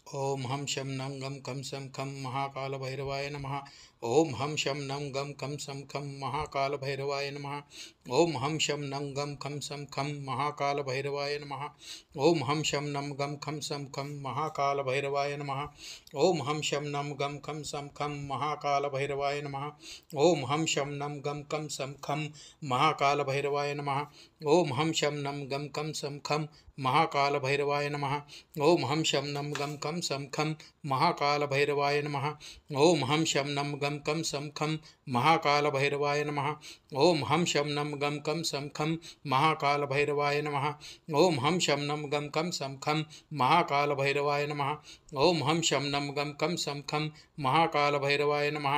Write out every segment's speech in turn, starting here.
ओम हम शम नम गम कम सम खम महाकाल भैरवाय नमः। ओम हम शम नम गम कम सम खम महाकाल भैरवाय नमः। ओम हम शम नम गम खम सम खम महाकाल भैरवाय नमः। ओम हम शम नम गम खम सम खम महाकाल भैरवाय नमः। ओम हम शम नम गम खम सम खम महाकाल भैरवाय नमः। ओम हम शम नम गम कम सम खम महाकाल भैरवाय नमः। ओम हम शम नम गम कम सम खम महाकाल भैरवाय नमः। ओम हम शम नम गम कम सम खम महाकाल भैरवाय नमः। ओम हम शम नम गम कम सम खम महाकाल भैरवाय नमः। ओम हम शम नम गम कम सम खम महाकाल भैरवाय नमः। ओम हम शम नम गम कम सम खम महाकाल भैरवाय नमः। ओम हम शम नम गम कम सम खम महाकाल भैरवाय नमः।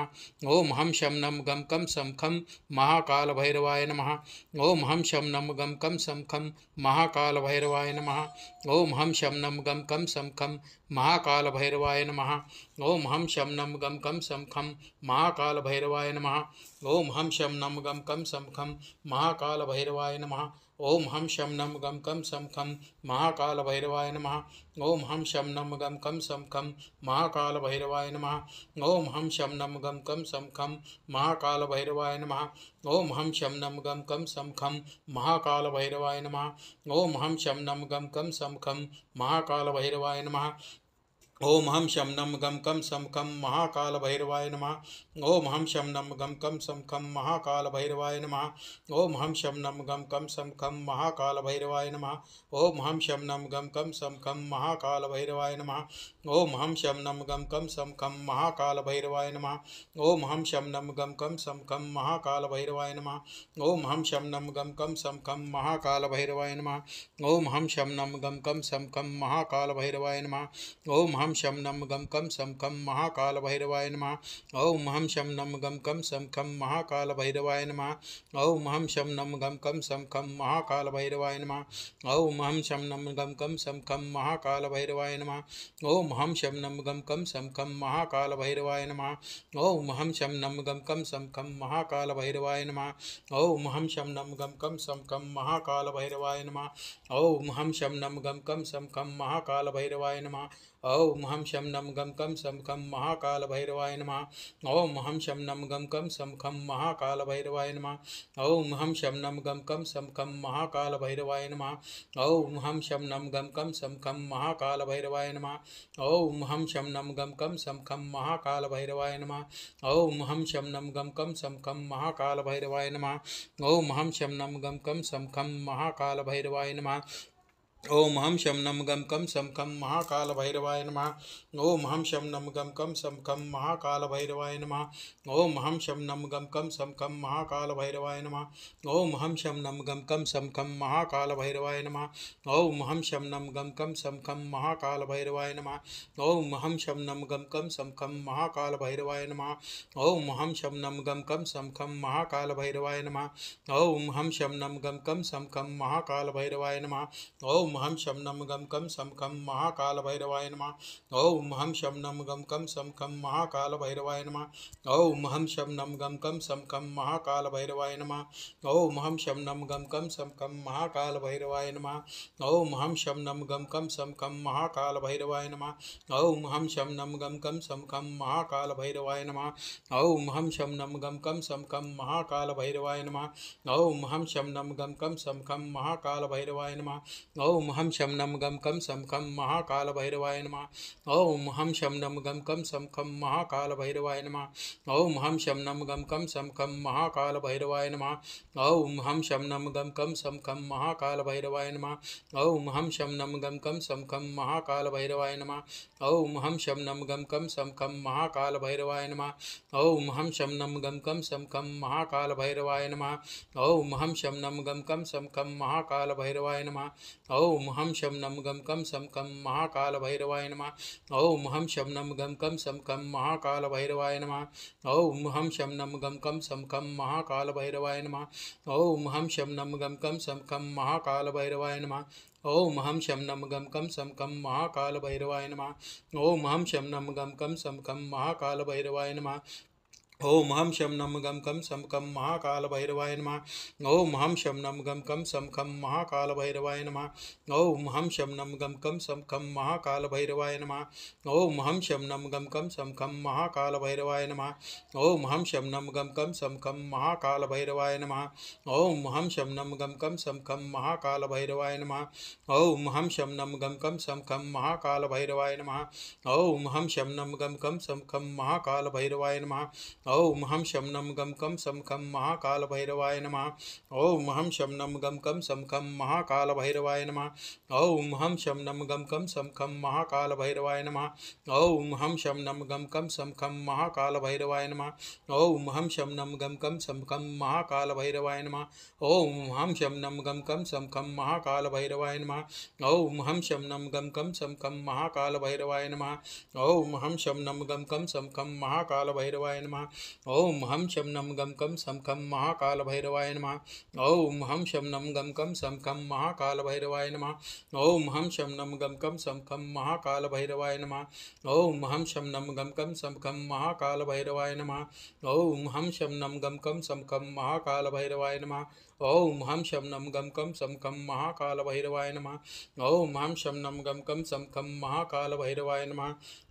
ओम हम शम नम गम कम सम खम महाकाल भैरवाय नमः। ओम हम शम नम गम कम सम खम महाकाल भैरवाय नमः। ओम हम शम नम गम कम सम खम महाकाल भैरवाय नमः। ओम हम शम नम गम कम सम खम महाकाल भैरवाय नमः। ओम हम शम नम गम कम सम खम महाकाल भैरवाय नमः। ओम हम शम नम गम कम सम खम महाकाल भैरवाय नमः। ओम हम शम नम गम कम सम खम महाकाल भैरवाय नमः। ओम हम शम नम गम कम सम खम महाकाल भैरवाय नमः। ओम हम शम नम गम कम सम खम महाकाल भैरवाय नमः। ओम हम शम नम गम कम सम खम महाकाल भैरवाय नमः। ओम हम शम नम गम कम सम खम महाकाल भैरवाय नमः। ओम हम शम नम गम कम सम खम महाकाल भैरवाय नमः। ओम हम शम नम गम कम सम खम महाकाल भैरवाय नमः। ओम हम शम नम गम कम सम खम महाकाल भैरवाय नमः। ओम हम शम नम गम कम सम खम महाकाल भैरवाय नमः। ओम हम शम नम गम कम सम खम महाकाल भैरवाय नमः। ओम हम शम नम गम कम सम खम महाकाल भैरवाय नमः। ओम हम शम नम गम कम सम खम महाकाल भैरवाय नमः। ओम हम शम नम गम कम सम खम महाकाल भैरवाय नमः। ओम हम शम नम गम कम सम खम महाकाल भैरवाय नमः। ओम हम शम नम गम कम सम खम महाकाल भैरवाय नमः। ओम हम शम नम गम कम सम खम महाकाल भैरवाय नमः। ओम हम शम नम गम कम सम खम महाकाल भैरवाय नमः। ओम हम शम नम गम कम सम खम महाकाल भैरवाय नमः। ओम हम शम नम गम कम सम खम महाकाल भैरवाय नमः। ओम हम शम नम गम कम सम खम महाकाल भैरवाय नमः। ओम हम शम नम गम कम सम खम महाकाल भैरवाय नमः। ओम हम शम नम गम कम सम खम महाकाल भैरवाय नमः। ओम हम शम नम गम कम सम खम महाकाल भैरवाय नमः। ओम हम शम नम गम कम सम खम महाकाल भैरवाय नमः। ओम हम शम नम गम कम सम खम महाकाल भैरवाय नमः। ओम हम शम नम गम कम सम खम महाकाल भैरवाय नमः। ओम हम शम नम गम कम सम खम महाकाल भैरवाय नमः। ओम हम शम नम गम कम सम खम महाकाल भैरवाय नमः। ओम हम शम नम गम कम सम खम महाकाल भैरवाय नमः। ओम हम शम नम गम कम सम खम महाकाल भैरवाय नमः। ओम हम शम नम गम कम सम खम महाकाल भैरवाय नमः। ओम हम शम नम गम कम सम खम महाकाल भैरवाय नमः। ओम हम शम नम गम कम सम खम महाकाल भैरवाय नमः। ओम हम शम नम गम कम सम खम महाकाल भैरवाय नमः। ओम हम शम नम गम कम सम खम महाकाल भैरवाय नमः। ओम हम शम नम गम कम सम खम महाकाल भैरवाय नमः। ओम हम शम नम गम कम सम खम महाकाल भैरवाय नमः। ओम हम शम नम गम कम सम खम महाकाल भैरवाय नमः। ओम हम शम नम गम कम सम खम महाकाल भैरवाय नमः। ओम हम शम नम गम कम सम खम महाकाल भैरवाय नमः। ओम हम शम नम गम कम सम खम महाकाल भैरवाय नमः। ओम हम शम नम गम कम सम खम महाकाल भैरवाय नमः। ओम हम शम नम गम कम सम खम महाकाल भैरवाय नमः। ओम हम शम नम गम कम सम खम महाकाल भैरवाय नमः। ओम हम शम नम गम कम सम खम महाकाल भैरवाय नमः। ओम हम शम नम गम कम सम खम महाकाल भैरवाय नमः। ओम हम शम नम गम कम सम खम महाकाल भैरवाय नमः। ओम हम शम नम गम कम सम खम महाकाल भैरवाय नमः। ओम हम शम नम गम कम सम खम महाकाल भैरवाय नमः। ओम हम शम नम गम कम सम खम महाकाल भैरवाय नमः। ओम हम शम नम गम कम सम खम महाकाल भैरवाय नमः। ओम हम शम नम गम कम सम खम महाकाल भैरवाय नमः। ओम हम शम नम गम कम सम खम महाकाल भैरवाय नमः। ओम हम शम नम गम कम सम खम महाकाल भैरवाय नमः। ओम हम शम नम गम कम सम खम महाकाल भैरवाय नमः। ओम हम शम नम गम कम सम खम महाकाल भैरवाय नमः। ओम हम शम नम गम कम सम खम महाकाल भैरवाय नमः। ओम हम शम नम गम कम सम कम महाकाल भैरवाय नमः। ओम हम शम नम गम कम सम कम महाकाल भैरवाय नमः। ओम हम शम नम गम कम सम कम महाकाल भैरवाय नमः। ओम हम शम नम गम कम सम कम महाकाल भैरवाय नमः। ओम हम शम नम गम कम सम कम महाकाल भैरवाय नमः। ओम हम शम नम गम कम सम कम महाकाल भैरवाय नमः। ओम हम शम नम गम कम सम कम महाकाल भैरवाय नमः। ओम हम शम नम गम कम सम कम महाकाल भैरवाय नमः। ओम हम शम नम गम कम सम कम महाकाल भैरवाय नमः। ओम हम शम नम गम कम सम कम महाकाल भैरवाय नमः। ओम हम शम नम गम कम सम कम महाकाल भैरवाय नमः। ओम हम शम नम गम कम सम कम महाकाल भैरवाय नमः। ओम हम शम नम गम कम सम कम महाकाल भैरवाय नमः। ओम हम शम नम गम कम सम कम महाकाल भैरवाय नमः। ओम हम शम नम गम कम सम कम महाकाल भैरवाय नमः। ओम हम शम नम गम कम सम कम महाकाल भैरवाय नमः। ओम हम शम नम गम कम सम कम महाकाल भैरवाय नमः। ओम हम शम नम गम कम सम कम महाकाल भैरवाय नमः। ओम हम शम नम गम कम सम कम महाकाल भैरवाय नमः। ओम हम शम नम गम कम सम कम महाकाल भैरवाय नमः। ओम हम शम नम गम कम सम कम महाकाल भैरवाय नमः। ओम हम शम नम गम कम सम कम महाकाल भैरवाय नमः। ओम हम शम नम गम कम सम कम महाकाल भैरवाय नमः।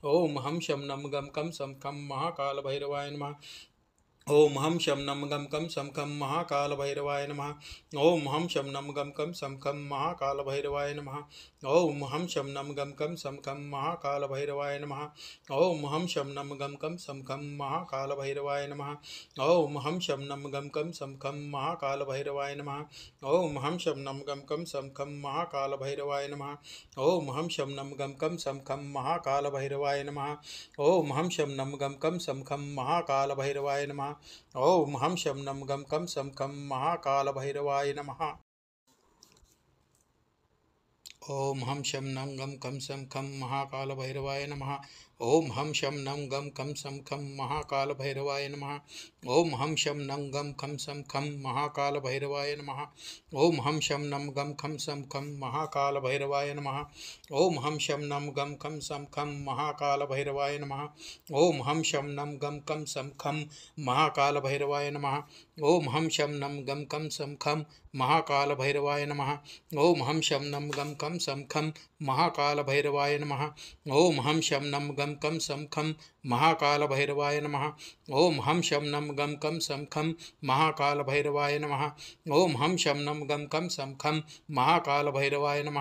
ओम हम शम नम गम कम सम कम महाकाल भैरवाय नमः। ओम हम शम नम गम कम सम कम महाकाल भैरवाय नमः। ओम हम शम नम गम कम सम कम महाकाल भैरवाय नमः। ओम हम शम नम गम कम सम कम महाकाल भैरवाय नमः। ओम हम शम नम गम कम सम कम महाकाल भैरवाय नमः। ओम हम शम नम गम कम सम कम महाकाल भैरवाय नमः। ओम हम शम नम गम कम सम कम महाकाल भैरवाय नमः। ओम हम शम नम गम कम सम कम महाकाल भैरवाय नमः। ओम हम शम नम गम कम सम कम महाकाल भैरवाय नमः। ओम हम शम नम गम कम सम कम महाकाल भैरवाय नमः। ओम हम शम नम गम कम सम कम महाकाल भैरवाय नमः। ओम हम शम नम गम कम सम कम महाकाल भैरवाय नमः। ओम हम शम नम गम कम सम कम महाकाल भैरवाय नमः। ओम हम शम नम गम कम सम कम महाकाल भैरवाय नमः। ओम हम शम नम गम कम सम कम महाकाल भैरवाय नमः। ओम हम शम नम गम कम सम कम महाकाल भैरवाय नमः। ओम हम शम नम गम कम सम कम महाकाल भैरवाय नमः। ओम हम शम नम गम कम सम कम महाकाल भैरवाय नमः। ओम हम शम नम गम कम सम कम महाकाल भैरवाय नमः। ओम हम शम नम गम कम सम कम महाकाल भैरवाय नमः। ओम हम शम नम गम कम सम कम महाकाल भैरवाय नमः। ओम हम शम नम गम कम सम कम महाकाल भैरवाय नमः। ओम हम शम नम गम कम सम कम महाकाल भैरवाय नमः। ओम हम शम नम गम कम सम कम महाकाल भैरवाय नमः।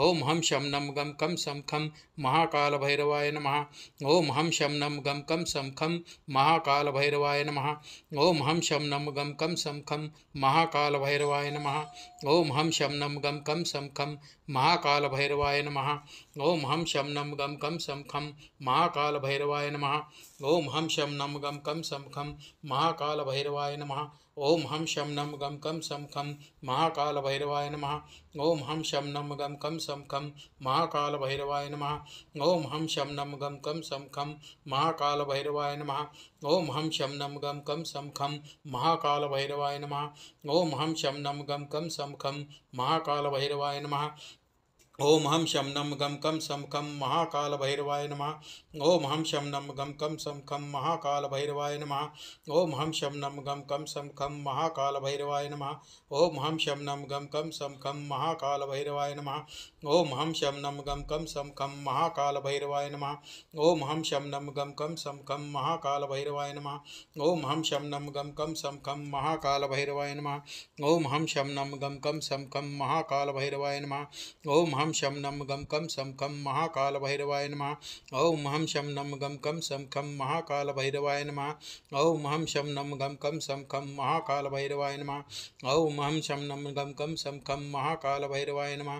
ओम हम शम नम गम कम सम कम महाकाल भैरवाय नमः। ओम हम शम नम गम कम सम कम महाकाल भैरवाय नमः। ओम हम शम नम गम कम सम कम महाकाल भैरवाय नमः। ओम हम शम नम गम कम सम कम महाकाल भैरवाय नमः। ओम हम शम नम गम कम सम कम महाकाल भैरवाय नमः। ओम हम शम नम गम कम सम कम महाकाल भैरवाय नमः। ओम हम शम नम गम कम सम कम महाकाल भैरवाय नमः। ओम हम शम नम गम कम सम कम महाकाल भैरवाय नमः। ओम हम शम नम गम कम सम कम महाकाल भैरवाय नमः। ओम हम शम नम गम कम सम कम महाकाल भैरवाय नमः। ओम हम शम नम गम कम सम कम महाकाल भैरवाय नमः। ओम हम शम नम गम कम सम कम महाकाल भैरवाय नमः। ओम हम शम नम गम कम सम कम महाकाल भैरवाय नमः। ओम हम शम नम गम कम सम कम महाकाल भैरवाय नमः। ओम हम शम नम गम कम सम कम महाकाल भैरवाय नमः। ओम हम शम नम गम कम सम कम महाकाल भैरवाय नमः। ओम हम शम नम गम कम सम कम महाकाल भैरवाय नमः। ओम हम शम नम गम कम सम कम महाकाल भैरवाय नमः। ओम हम शम नम गम कम सम कम महाकाल भैरवाय नमः। ओम हम शम नम गम कम सम कम महाकाल भैरवाय नमः।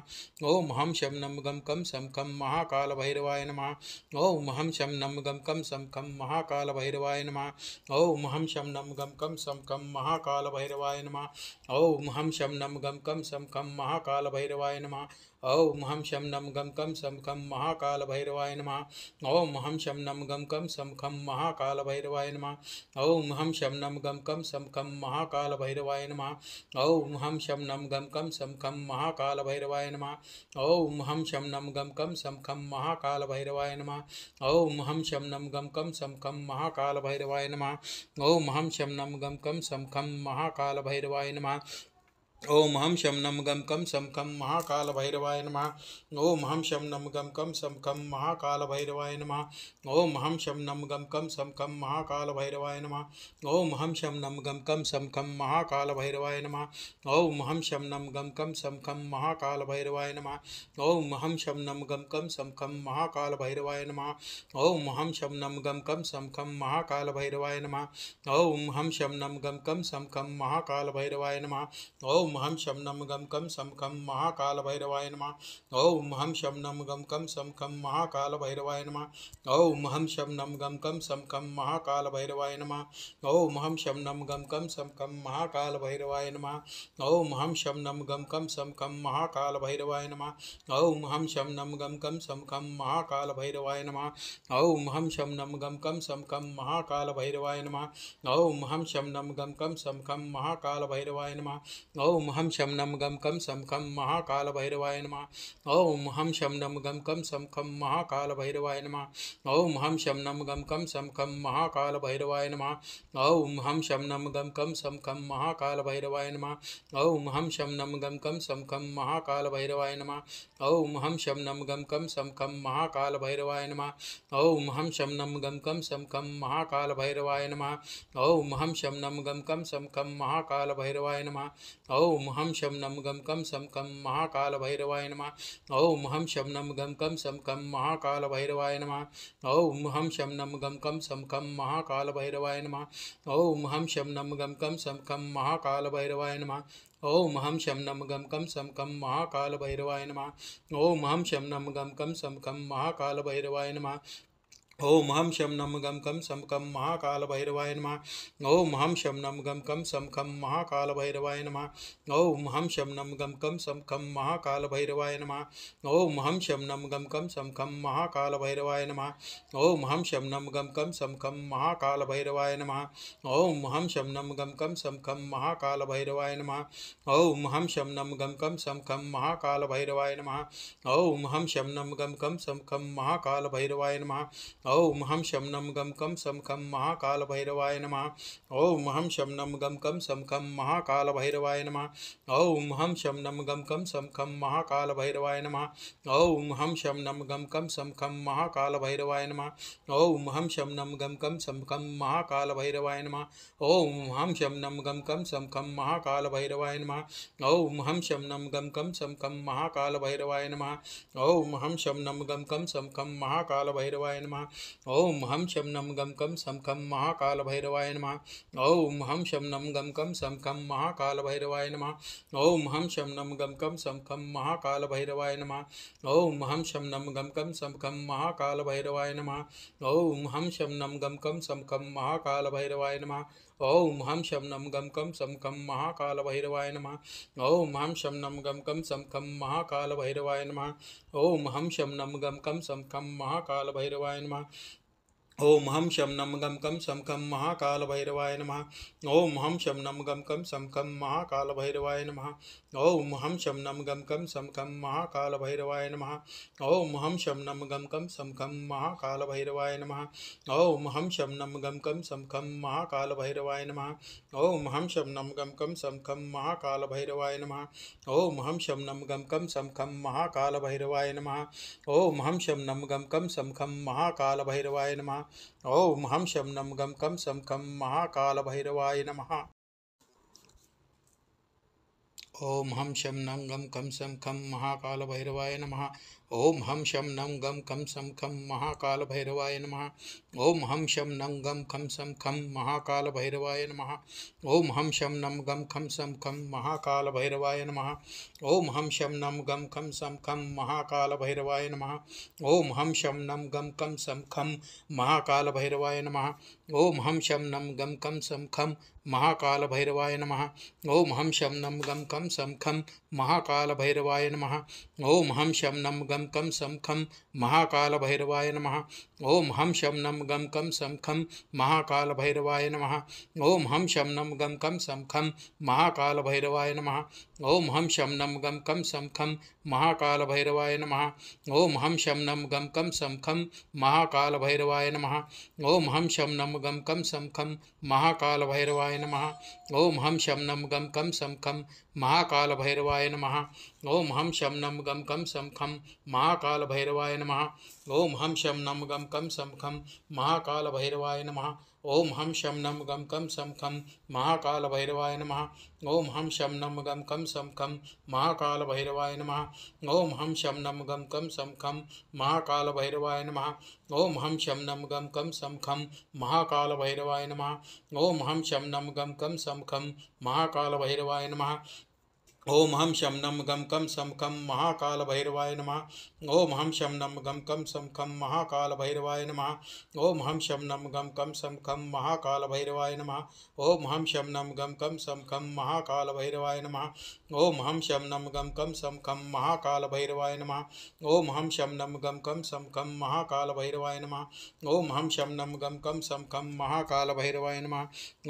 ओम हम शम नम गम कम सम कम महाकाल भैरवाय नमः। ओम हम शम नम गम कम सम कम महाकाल भैरवाय नमः। ओम हम शम नम गम कम सम कम महाकाल भैरवाय नमः। ओम हम शम नम गम कम सम कम महाकाल भैरवाय नमः। ॐ हं शं नं गं कं सं खं महाकालभैरवाय नमः। ॐ हं शं नं गं कं सं खं महाकालभैरवाय नमः। ॐ हं शं नं गं कं सं खं महाकालभैरवाय नमः। ॐ हं शं नं गं कं सं खं महाकालभैरवाय नमः। ॐ हं शं नं गं कं सं खं महाकालभैरवाय नमः। ॐ हं शं नं गं कं सं खं महाकालभैरवाय नमः। ॐ हं शं नं गं कं सं खं महाकालभैरवाय नमः। ॐ हं शं नं गं कं सं खं महाकालभैरवाय नमः। ॐ हं शं नं गं कं सं खं महाकालभैरवाय नमः। ॐ हं शं नं गं कं सं खं महाकालभैरवाय नमः। ॐ हं शं नं गं कं सं खं महाकालभैरवाय नमः। ॐ हं शं नं गं कं सं खं महाकालभैरवाय नमः। ॐ हं शं नं गं कं सं खं महाकालभैरवाय नमः। ॐ हं शं नं गं कं सं खं महाकालभैरवाय नमः। ॐ हं शं नं गं कं सं खं महाकालभैरवाय नमः। ॐ हं शं नं गं कं सं खं महाकालभैरवाय नमः। ॐ हं शं नं गं कं सं खं महाकालभैरवाय नमः। ॐ हं शं नं गं कं सं खं महाकालभैरवाय नमः। ॐ हं शं नं गं कं सं खं महाकालभैरवाय नमः। ॐ हं शं नं गं कं सं खं महाकालभैरवाय नमः। ॐ हं शं नं गं कं सं खं महाकालभैरवाय नमः। ॐ हं शं नं गं कं सं खं महाकालभैरवाय नमः। ॐ हं शं नं गं कं सं खं महाकालभैरवाय नमः। ॐ हं शं नं गं कं सं खं महाकालभैरवाय नमः। ॐ हं शं नं गं कं सं खं महाकालभैरवाय नमः। ॐ हं शं नं गं कं सं खं महाकालभैरवाय नमः। ॐ हं शं नं गं कं सं खं महाकालभैरवाय नमः। ॐ हं शं नं गं कं सं खं महाकालभैरवाय नमः। ॐ हं शं नं गं कं सं खं महाकालभैरवाय नमः। ॐ हं शं नं गं कं सं खं महाकालभैरवाय नमः। ॐ हं शं नं गं कं सं खं महाकालभैरवाय नमः। ॐ हं शं नं गं कं सं खं महाकालभैरवाय नमः। ॐ हं शं नं गं कं सं खं महाकालभैरवाय नमः। ॐ हं शं नं गं कं सं खं महाकालभैरवाय नमः। ॐ हं शं नं गं कं सं खं महाकालभैरवाय नमः। ॐ हं शं नं गं कं सं खं महाकालभैरवाय नमः। ॐ हं शं नं गं कं सं खं महाकालभैरवाय नमः। ॐ हं शं नं गं कं सं खं महाकालभैरवाय नमः। ॐ हं शं नं गं कं सं खं महाकालभैरवाय नमः। ॐ हं शं नं गं कं सं खं महाकालभैरवाय नमः। ॐ हं शं नं गं कं सं खं महाकालभैरवाय नमः। ॐ हं शं नं गं कं सं खं महाकालभैरवाय नमः। ॐ हं शं नं गं कं सं खं महाकालभैरवाय नमः। ॐ हं शं नं गं कं सं खं महाकालभैरवाय नमः। ॐ हं शं नं गं कं सं खं महाकालभैरवाय नमः। ॐ हं शं नं गं कं सं खं महाकालभैरवाय नमः। ॐ हं शं नं गं कं सं खं महाकालभैरवाय नमः। ॐ हं शं नं गं कं सं खं महाकालभैरवाय नमः। ॐ हं शं नं गं कं सं खं महाकालभैरवाय नमः। ॐ हं शं नं गं कं सं खं महाकालभैरवाय नमः। ॐ हं शं नं गं कं सं खं महाकालभैरवाय नमः। ॐ हं शं नं गं कं सं खं महाकालभैरवाय नमः। ॐ हं शं नं गं कं सं खं महाकालभैरवाय नमः। ॐ हं शं नं गं कं सं खं महाकालभैरवाय नमः। ॐ हं शं नं गं कं सं खं महाकालभैरवाय नमः। ॐ हं शं नं गं कं सं खं महाकालभैरवाय नमः। ॐ हं शं नं गं कं सं खं महाकालभैरवाय नमः। ॐ हं शं नं गं कं सं खं महाकालभैरवाय नमः। ॐ हं शं नं गं कं सं खं महाकालभैरवाय नमः। ॐ हं शं नं गं कं सं खं महाकालभैरवाय नमः। ॐ हं शं नं गं कं सं खं महाकालभैरवाय नमः। ॐ हं शं नं गं कं सं खं महाकालभैरवाय नमः। ॐ हं शं नं गं कं सं खं महाकालभैरवाय नमः। ॐ हं शं नं गं कं सं खं महाकालभैरवाय नमः। ॐ हं शं नं गं कं सं खं महाकालभैरवाय नमः। ॐ हं शं नं गं कं सं खं महाकालभैरवाय नमः। ॐ हं शं नं गं कं सं खं महाकालभैरवाय नमः। ॐ हं शं नं गं कं सं खं महाकालभैरवाय नमः। ॐ हं शं नं गं कं सं खं महाकालभैरवाय नमः। ॐ हं शं नं गं कं सं खं महाकालभैरवाय नमः। ॐ हं शं नं गं कं सं खं महाकालभैरवाय नमः। ओम हम शम नम गम कम सम खम महाकाल भैरवाय नमः। ओम हम शम नम गम खम सम खम महाकाल भैरवाय नमः। ओम हम शम नम गम खम सम खम महाकाल भैरवाय नमः। ओम हम शम नम गम खम सम खम महाकाल भैरवाय नमः। ओम हम शम नम गम कम सम खम महाकाल भैरवाय नमः। ओम हम शम नम गम कम सम खम महाकाल भैरवाय नमः। ओम हम शम नम गम कम सम खम महाकाल भैरवाय नमः। ओम हम शम नम गम कम सम खम महाकाल भैरवाय नमः। ओम हम शम नम गम कम सम खम महाकाल भैरवाय नमः। ओम हम शम नम गम कम सम खम महाकाल भैरवाय नमः। ओम हम शम नम गम कम सम खम महाकाल भैरवाय नमः। ओम हम शम नम गम कम सम खम महाकाल भैरवाय नमः। ओम हम शम नम गम कम सम खम महाकाल भैरवाय नमः। ओम हम शम नम गम कम सम खम महाकाल भैरवाय नमः। ओम हम शम नम गम कम सम खम महाकाल भैरवाय नमः। ओम हम शम नम गम कम सम खम महाकाल भैरवाय नमः। ओम हम शम नम गम कम सम खम महाकाल भैरवाय नमः। ओम हम शम नम गम कम सम खम महाकाल भैरवाय नमः। ओम हम शम नम गम कम सम खम महाकाल भैरवाय नमः। ओम हम शम नम गम कम सम खम महाकाल भैरवाय नमः। ओम हम शम नम गम कम सम खम महाकाल भैरवाय नमः। ओम हम शम नम गम कम सम खम महाकाल भैरवाय नमः। ओम हम शम नम गम कम सम खम महाकाल भैरवाय नमः। ओम हम शम नम गम कम सम खम महाकाल भैरवाय नमः। ओम हम शम नम गम कम सम खम महाकाल भैरवाय नमः। ओम हम शम नम गम कम सम खम महाकाल भैरवाय नमः। ओम हम शम नम गम कम सम खम महाकाल भैरवाय नमः। ओम हम शम नम गम कम सम खम महाकाल भैरवाय नमः। ओम हम शम नम गम कम सम खम महाकाल भैरवाय नमः।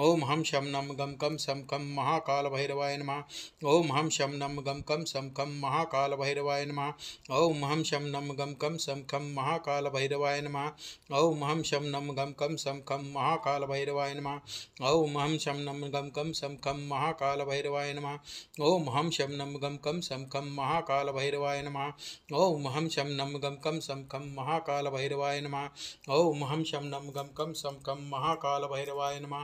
ओम हम शम नम गम कम सम खम महाकाल भैरवाय नमः। ओम हम शम नम गम कम सम खम महाकाल भैरवाय नमः। ओम हम शम नम गम कम सम खम महाकाल भैरवाय नमः। ओम हम शम नम गम कम सम खम महाकाल भैरवाय नमः। ओम हम शम नम गम कम सम खम महाकाल भैरवाय नमः। ओम हम शम नम गम कम सम खम महाकाल भैरवाय नमः। ओम हम शम नम गम कम सम खम महाकाल भैरवाय नमः। ओम हम शम नम गम कम सम खम महाकाल भैरवाय नमः। ओम हम शम नम गम कम सम खम महाकाल भैरवाय नमः। ओम हम शम नम गम कम सम खम महाकाल भैरवाय नमः।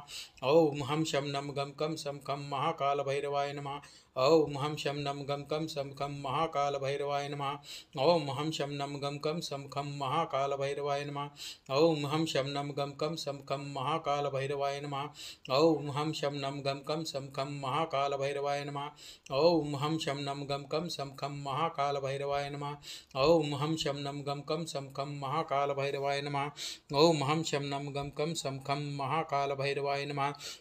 ओम हम शम नम गम कम सम खम महाकाल भैरवाय नमः। ओम हम शम नम गम कम सम खम महाकाल भैरवाय नमः। ओम हम शम नम गम कम सम खम महाकाल भैरवाय नमः। ओम हम शम नम गम कम सम खम महाकाल भैरवाय नमः। ओम हम शम नम गम कम सम खम महाकाल भैरवाय नमः। ओम हम शम नम गम कम सम खम महाकाल भैरवाय नमः। ओम हम शम नम गम कम सम खम महाकाल भैरवाय नमः। ओम हम शम नम गम कम सम खम महाकाल भैरवाय नमः।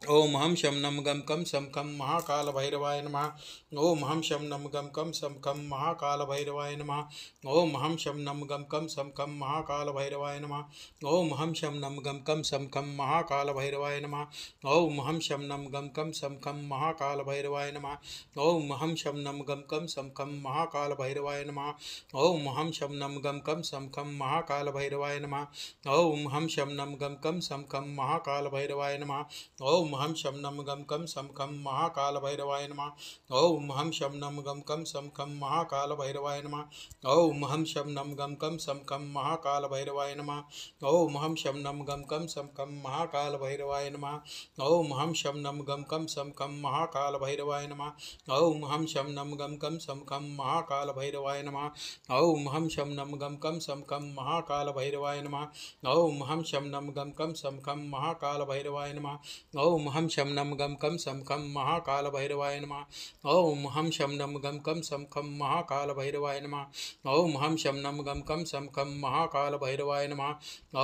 ओम हम शम नम गम कम सम खम महाकाल भैरवाय नमः। ओम हम शम नम गम कम सम खम महाकाल भैरवाय नमः। ओम हम शम नम गम कम सम खम महाकाल भैरवाय नमः। ओम हम शम नम गम कम सम खम महाकाल भैरवाय नमः। ओम हम शम नम गम कम सम खम महाकाल भैरवाय नमः। ओम हम शम नम गम कम सम खम महाकाल भैरवाय नमः। ओम हम शम नम गम कम सम खम महाकाल भैरवाय नमः। ओम हम शम नम गम कम सम खम महाकाल भैरवाय नमः। ओम हम शम नम गम कम सम खम महाकाल भैरवाय नमः। ओम हम शम नम गम कम सम खम महाकाल भैरवाय नमः। ओम हम शम नम गम कम सम खम महाकाल भैरवाय नमः। ओम हम शम नम गम कम सम खम महाकाल भैरवाय नमः। ओम हम शम नम गम कम सम खम महाकाल भैरवाय नमः। ओम हम शम नम गम कम सम खम महाकाल भैरवाय नमः। ओम हम शम नम गम कम सम खम महाकाल भैरवाय नमः। ओम हम शम नम गम कम सम खम महाकाल भैरवाय नमः।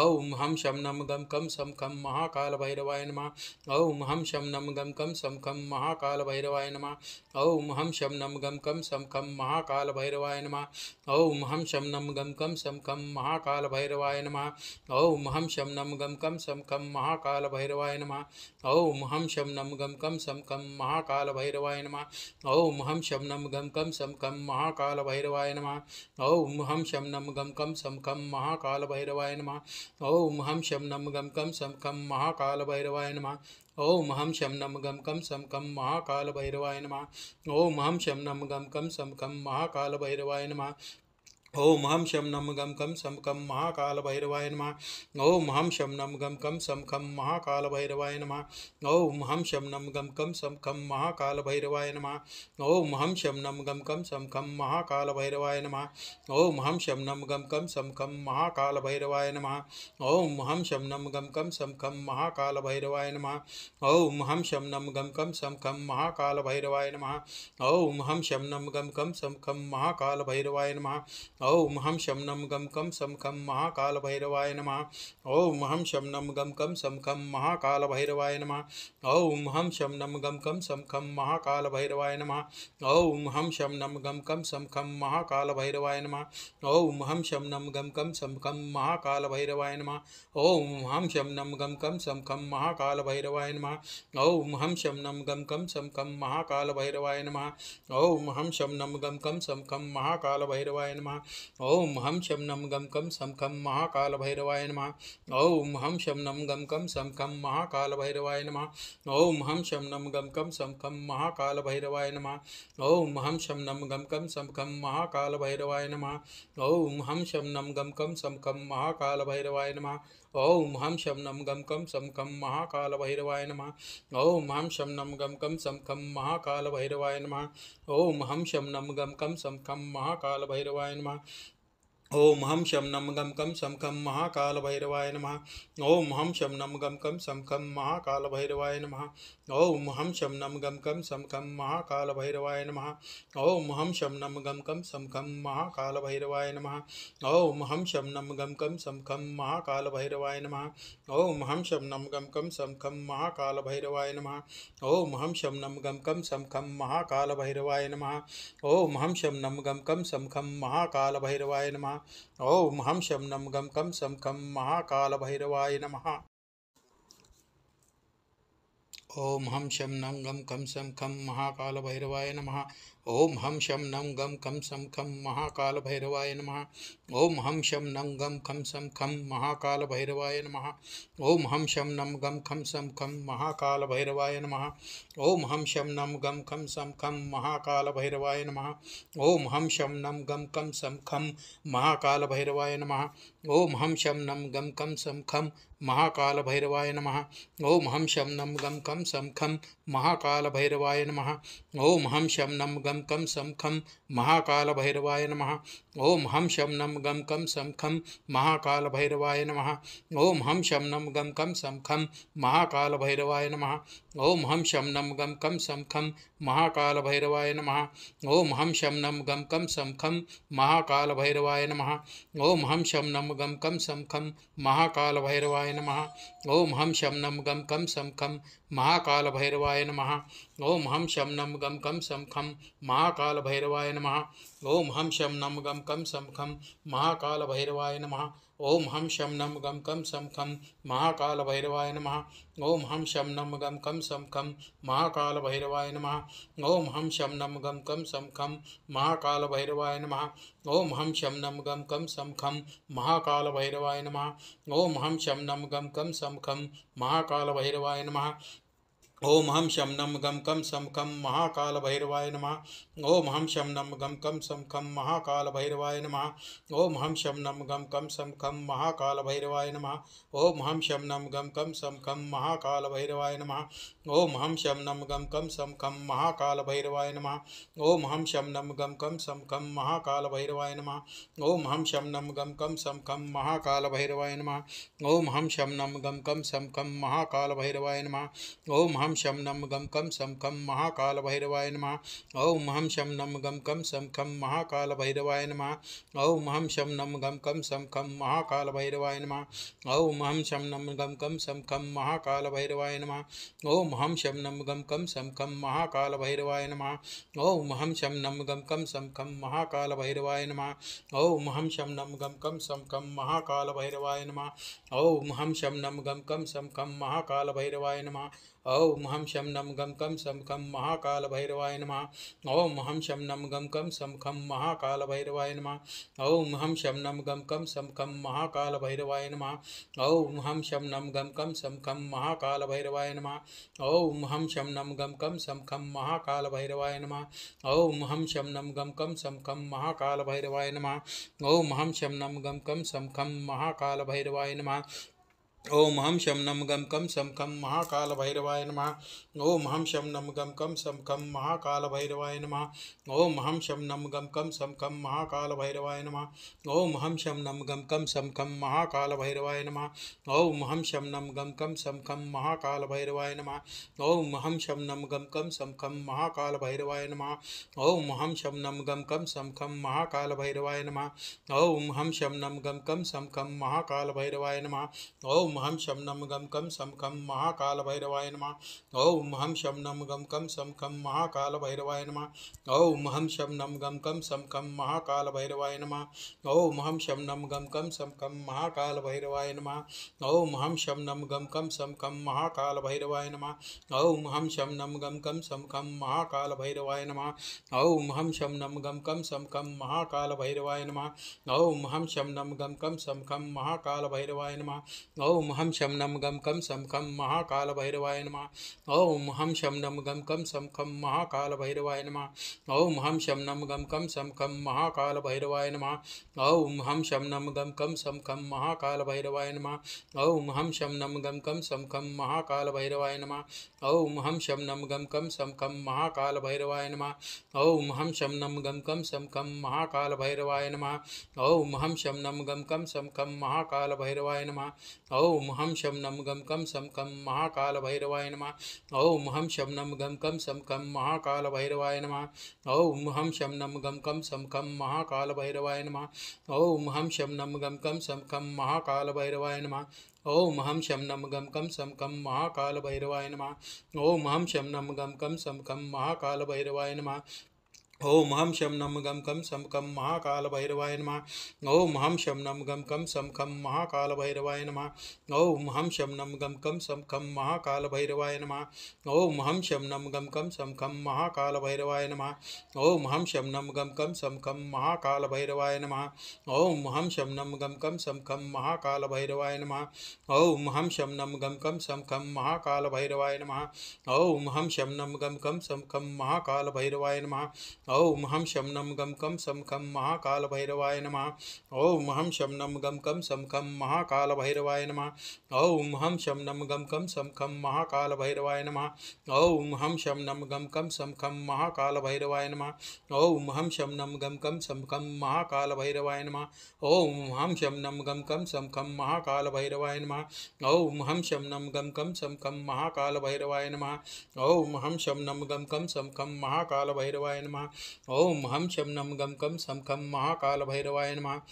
ओम हम शम नम गम कम सम खम महाकाल भैरवाय नमः। ओम हम शम नम गम कम सम खम महाकाल भैरवाय नमः। ओम हम शम नम गम कम सम खम महाकाल भैरवाय नमः। ओम हम शम नम गम कम सम खम महाकाल भैरवाय नमः। ओम हम शम नम गम कम सम खम महाकाल भैरवाय नमः। ओम हम शम नम गम कम सम खम महाकाल भैरवाय नमः। ओम हम शम नम गम कम सम खम महाकाल भैरवाय नमः। ओम हम शम नम गम कम सम खम महाकाल भैरवाय नमः। ओम हम शम नम गम कम सम खम महाकाल भैरवाय नमः। ओम हम शम नम गम कम सम खम महाकाल भैरवाय नमः। ओम हम शम नम गम कम सम खम महाकाल भैरवाय नमः। ओम हम शम नम गम कम सम कम महाकाल भैरवाय नमः। ओम हम शम नम गम कम सम कम महाकाल भैरवाय नमः। ओम हम शम नम गम कम सम कम महाकाल भैरवाय नमः। ओम हम शम नम गम कम सम कम महाकाल भैरवाय नमः। ओम हम शम नम गम कम सम कम महाकाल भैरवाय नमः। ओम हम शम नम गम कम सम कम महाकाल भैरवाय नमः। ओम हम शम नम गम कम सम कम महाकाल भैरवाय नमः। ओम हम शम नम गम कम सम कम महाकाल भैरवाय नमः। ओम हम शम नम गम कम सम कम महाकाल भैरवाय नमः। ओम हम शम नम गम कम सम कम महाकाल भैरवाय नमः। ओम हम शम नम गम कम सम कम महाकाल भैरवाय नमः। ओम हम शम नम गम कम सम कम महाकाल भैरवाय नमः। ओम हम शम नम गम कम सम कम महाकाल भैरवाय नमः। ओम हम शम नम गम कम सम कम महाकाल भैरवाय नमः। ओम हम शम नम गम कम सम कम महाकाल भैरवाय नमः। ओम हम शम नम गम कम सम कम महाकाल भैरवाय नमः। ओम हम शम नम गम कम सम कम महाकाल भैरवाय नमः। ओम हम शम नम गम कम सम कम महाकाल भैरवाय नमः। ओम हम शम नम गम कम सम कम महाकाल भैरवाय नमः। ओम हम शम नम गम कम सम कम महाकाल भैरवाय नमः। ओम हम शम नम गम कम सम कम महाकाल भैरवाय नमः। ओम हम शम नम गम कम सम कम महाकाल भैरवाय नमः। ओम हम शम नम गम कम सम कम महाकाल भैरवाय नमः। ओम हम शम नम गम कम सम कम महाकाल भैरवाय नमः। ओम हम शम नम गम कम सम कम महाकाल भैरवाय नमः। ओम हम शम नम गम कम सम कम महाकाल भैरवाय नमः। ओम हम शम नम गम कम सम कम महाकाल भैरवाय नमः। ओम हम शम नम गम कम सम कम महाकाल भैरवाय नमः। ओम हम शम नम गम कम सम कम महाकाल भैरवाय नमः। ओम हम शम नम गम कम सम कम महाकाल भैरवाय नमः। ओम हम शम नम गम कम सम कम महाकाल भैरवाय नमः। ओम हम शम नम गम कम सम कम महाकाल भैरवाय नमः। ओम हम शम नम गम कम सम कम महाकाल भैरवाय नमः। ओम हम शम नम गम कम सम कम महाकाल भैरवाय नमः। ओम हम शम नम गम कम सम कम महाकाल भैरवाय नमः। ओम हम शम नम गम कम सम कम महाकाल भैरवाय नमः। ओम हम शम नम गम कम सम कम महाकाल भैरवाय नमः। ओम हम शम नम गम कम सम कम महाकाल भैरवाय नमः। ओम हम शम नम गम कम सम कम महाकाल भैरवाय नमः। ओम हम शम नम गम कम सम कम महाकाल भैरवाय नमः। ओम हम शम नम गम कम सम कम महाकाल भैरवाय नमः। ओम हम शम नम गम कम सम कम महाकाल भैरवाय नमः। ओम हम शम नम गम कम सम कम महाकाल भैरवाय नमः। ओम हम शम नम गम कम सम कम महाकाल भैरवाय नमः। ओम हम शम नम गम कम सम कम महाकाल भैरवाय नमः। ओम हम शम नम गम कम सम कम महाकाल भैरवाय नमः। ओम हम शम नम गम कम सम कम महाकाल भैरवाय नमः। ओम हम शम नम गम कम सम कम महाकाल भैरवाय नमः। ओम हम शम नम गम कम सम कम महाकाल भैरवाय नमः। ओम हम शम नम गम कम सम कम महाकाल भैरवाय नमः। ओम हम शम नम गम कम सम कम महाकाल भैरवाय नमः। ओम हम शम नम गम कम सम कम महाकाल भैरवाय नमः। ओम हम शम नम गम कम सम कम महाकाल भैरवाय नमः। ओम हम शम नम गम कम सम कम महाकाल भैरवाय नमः। ओम हम शम नम गम कम सम कम महाकाल भैरवाय नमः। ओम हम शम नम गम कम सम कम महाकाल भैरवाय नमः। ओम हम शम नम गम कम सम कम महाकाल भैरवाय नमः। ओम हम शम नम गम कम सम कम महाकाल भैरवाय नमः। ओम हम शम नम गम कम सम कम महाकाल भैरवाय नमः। ओम हम शम नम गम कम सम कम महाकाल भैरवाय नमः। ओम हम शम नम गम कम सम कम महाकाल भैरवाय नमः। ओम हम शम नम गम कम सम कम महाकाल भैरवाय नमः। ओम हम शम नम गम कम सम कम महाकाल भैरवाय नमः। ओम हम शम नम गम कम सम कम महाकाल भैरवाय नमः। ओम हम शम नम गम कम सम कम महाकाल भैरवाय नमः। ओम हम शम नम गम कम सम कम महाकाल भैरवाय नमः। ओम हम शम नम गम कम सम कम महाकाल भैरवाय नमः। ओम हम शम नम गम कम सम कम महाकाल भैरवाय नमः। ओम हम शम नम गम कम सम कम महाकाल भैरवाय नमः। ओम हम शम नम गम कम सम कम महाकाल भैरवाय नमः। ओम हम शम नम गम कम सम कम महाकाल भैरवाय नमः। ॐ हं शं नं गं कं सं खं महाकालभैरवाय नमः। ॐ हं शं नं गं कं सं खं महाकालभैरवाय नमः। ॐ हं शं नं गं कं सं खं महाकालभैरवाय नमः। ॐ हं शं नं गं कं सं खं महाकालभैरवाय नमः। ॐ हं शं नं गं कं सं खं महाकालभैरवाय नमः। ॐ हं शं नं गं कं सं खं महाकालभैरवाय नमः। ॐ हं शं नं गं कं सं खं महाकालभैरवाय नमः। ॐ हं शं नं गं कं सं खं महाकालभैरवाय नमः। ॐ हं शं नं गं कं सं खं महाकालभैरवाय नमः। ॐ हं शं नं गं कं सं खं महाकालभैरवाय नमः। ॐ हं शं नं गं कं सं खं महाकालभैरवाय नमः। ॐ हं शं नं गं कं सं खं महाकालभैरवाय नमः। ॐ हं शं नं गं कं सं खं महाकालभैरवाय नमः। ॐ हं शं नं गं कं सं खं महाकालभैरवाय नमः। ॐ हं शं नं गं कं सं खं महाकालभैरवाय नमः। ॐ हं शं नं गं कं सं खं महाकालभैरवाय नमः। ॐ हं शं नं गं कं सं खं महाकालभैरवाय नमः। ॐ हं शं नं गं कं सं खं महाकालभैरवाय नमः। ॐ हं शं नं गं कं सं खं महाकालभैरवाय नमः। ॐ हं शं नं गं कं सं खं महाकालभैरवाय नमः। ॐ हं शं नं गं कं सं खं महाकालभैरवाय नमः। ॐ हं शं नं गं कं सं खं महाकालभैरवाय नमः। ॐ हं शं नं गं कं सं खं महाकालभैरवाय नमः। ॐ हं शं नं गं कं सं खं महाकालभैरवाय नमः। ॐ हं शं नं गं कं सं खं महाकालभैरवाय नमः। ॐ हं शं नं गं कं सं खं महाकालभैरवाय नमः। ॐ हं शं नं गं कं सं खं महाकालभैरवाय नमः। ॐ हं शं नं गं कं सं खं महाकालभैरवाय नमः। ॐ हं शं नं गं कं सं खं महाकालभैरवाय नमः। ॐ हं शं नं गं कं सं खं महाकालभैरवाय नमः। ॐ हं शं नं गं कं सं खं महाकालभैरवाय नमः। ॐ हं शं नं गं कं सं खं महाकालभैरवाय नमः। ॐ हं शं नं गं कं सं खं महाकालभैरवाय नमः। ॐ हं शं नं गं कं सं खं महाकालभैरवाय नमः। ॐ हं शं नं गं कं सं खं महाकालभैरवाय नमः। ॐ हं शं नं गं कं सं खं महाकालभैरवाय नमः। ॐ हं शं नं गं कं सं खं महाकालभैरवाय नमः। ॐ हं शं नं गं कं सं खं महाकालभैरवाय नमः। ॐ हं शं नं गं कं सं खं महाकालभैरवाय नमः। ॐ हं शं नं गं कं सं खं महाकालभैरवाय नमः। ॐ हं शं नं गं कं सं खं महाकालभैरवाय नमः। ॐ हं शं नं गं कं सं खं महाकालभैरवाय नमः। ॐ हं शं नं गं कं सं खं महाकालभैरवाय नमः। ॐ हं शं नं गं कं सं खं महाकालभैरवाय नमः। ॐ हं शं नं गं कं सं खं महाकालभैरवाय नमः। ॐ हं शं नं गं कं सं खं महाकालभैरवाय नमः। ॐ हं शं नं गं कं सं खं महाकालभैरवाय नमः। ॐ हं शं नं गं कं सं खं महाकालभैरवाय नमः। ॐ हं शं नं गं कं सं खं महाकालभैरवाय नमः। ॐ हं शं नं गं कं सं खं महाकालभैरवाय नमः। ॐ हं शं नं गं कं सं खं महाकालभैरवाय नमः। ॐ हं शं नं गं कं सं खं महाकालभैरवाय नमः। ॐ हं शं नं गं कं सं खं महाकालभैरवाय नमः। ॐ हं शं नं गं कं सं खं महाकालभैरवाय नमः। ॐ हं शं नं गं कं सं खं महाकालभैरवाय नमः। ॐ हं शं नं गं कं सं खं महाकालभैरवाय नमः। ॐ हं शं नं गं कं सं खं महाकालभैरवाय नमः।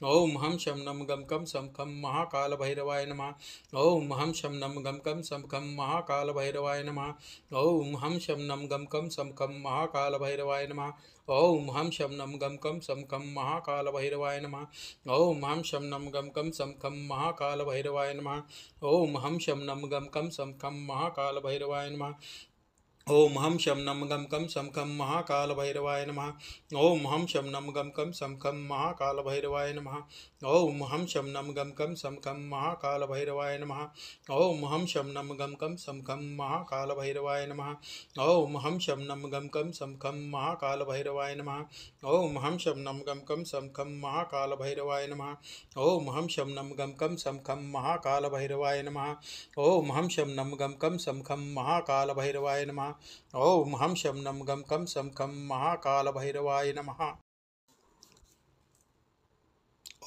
ॐ हं शं नं गं कं सं खं महाकालभैरवाय नमः। ॐ हं शं नं गं कं सं खं महाकालभैरवाय नमः। ॐ हं शं नं गं कं सं खं महाकालभैरवाय नमः। ॐ हं शं नं गं कं सं खं महाकालभैरवाय नमः। ॐ हं शं नं गं कं सं खं महाकालभैरवाय नमः। ॐ हं शं नं गं कं सं खं महाकालभैरवाय नमः। ॐ हं शं नं गं कं सं खं महाकालभैरवाय नमः। ॐ हं शं नं गं कं सं खं महाकालभैरवाय नमः। ॐ हं शं नं गं कं सं खं महाकालभैरवाय नमः। ॐ हं शं नं गं कं सं खं महाकालभैरवाय नमः। ॐ हं शं नं गं कं सं खं महाकालभैरवाय नमः। ॐ हं शं नं गं कं सं खं महाकालभैरवाय नमः। ॐ हं शं नं गं कं सं खं महाकालभैरवाय नमः।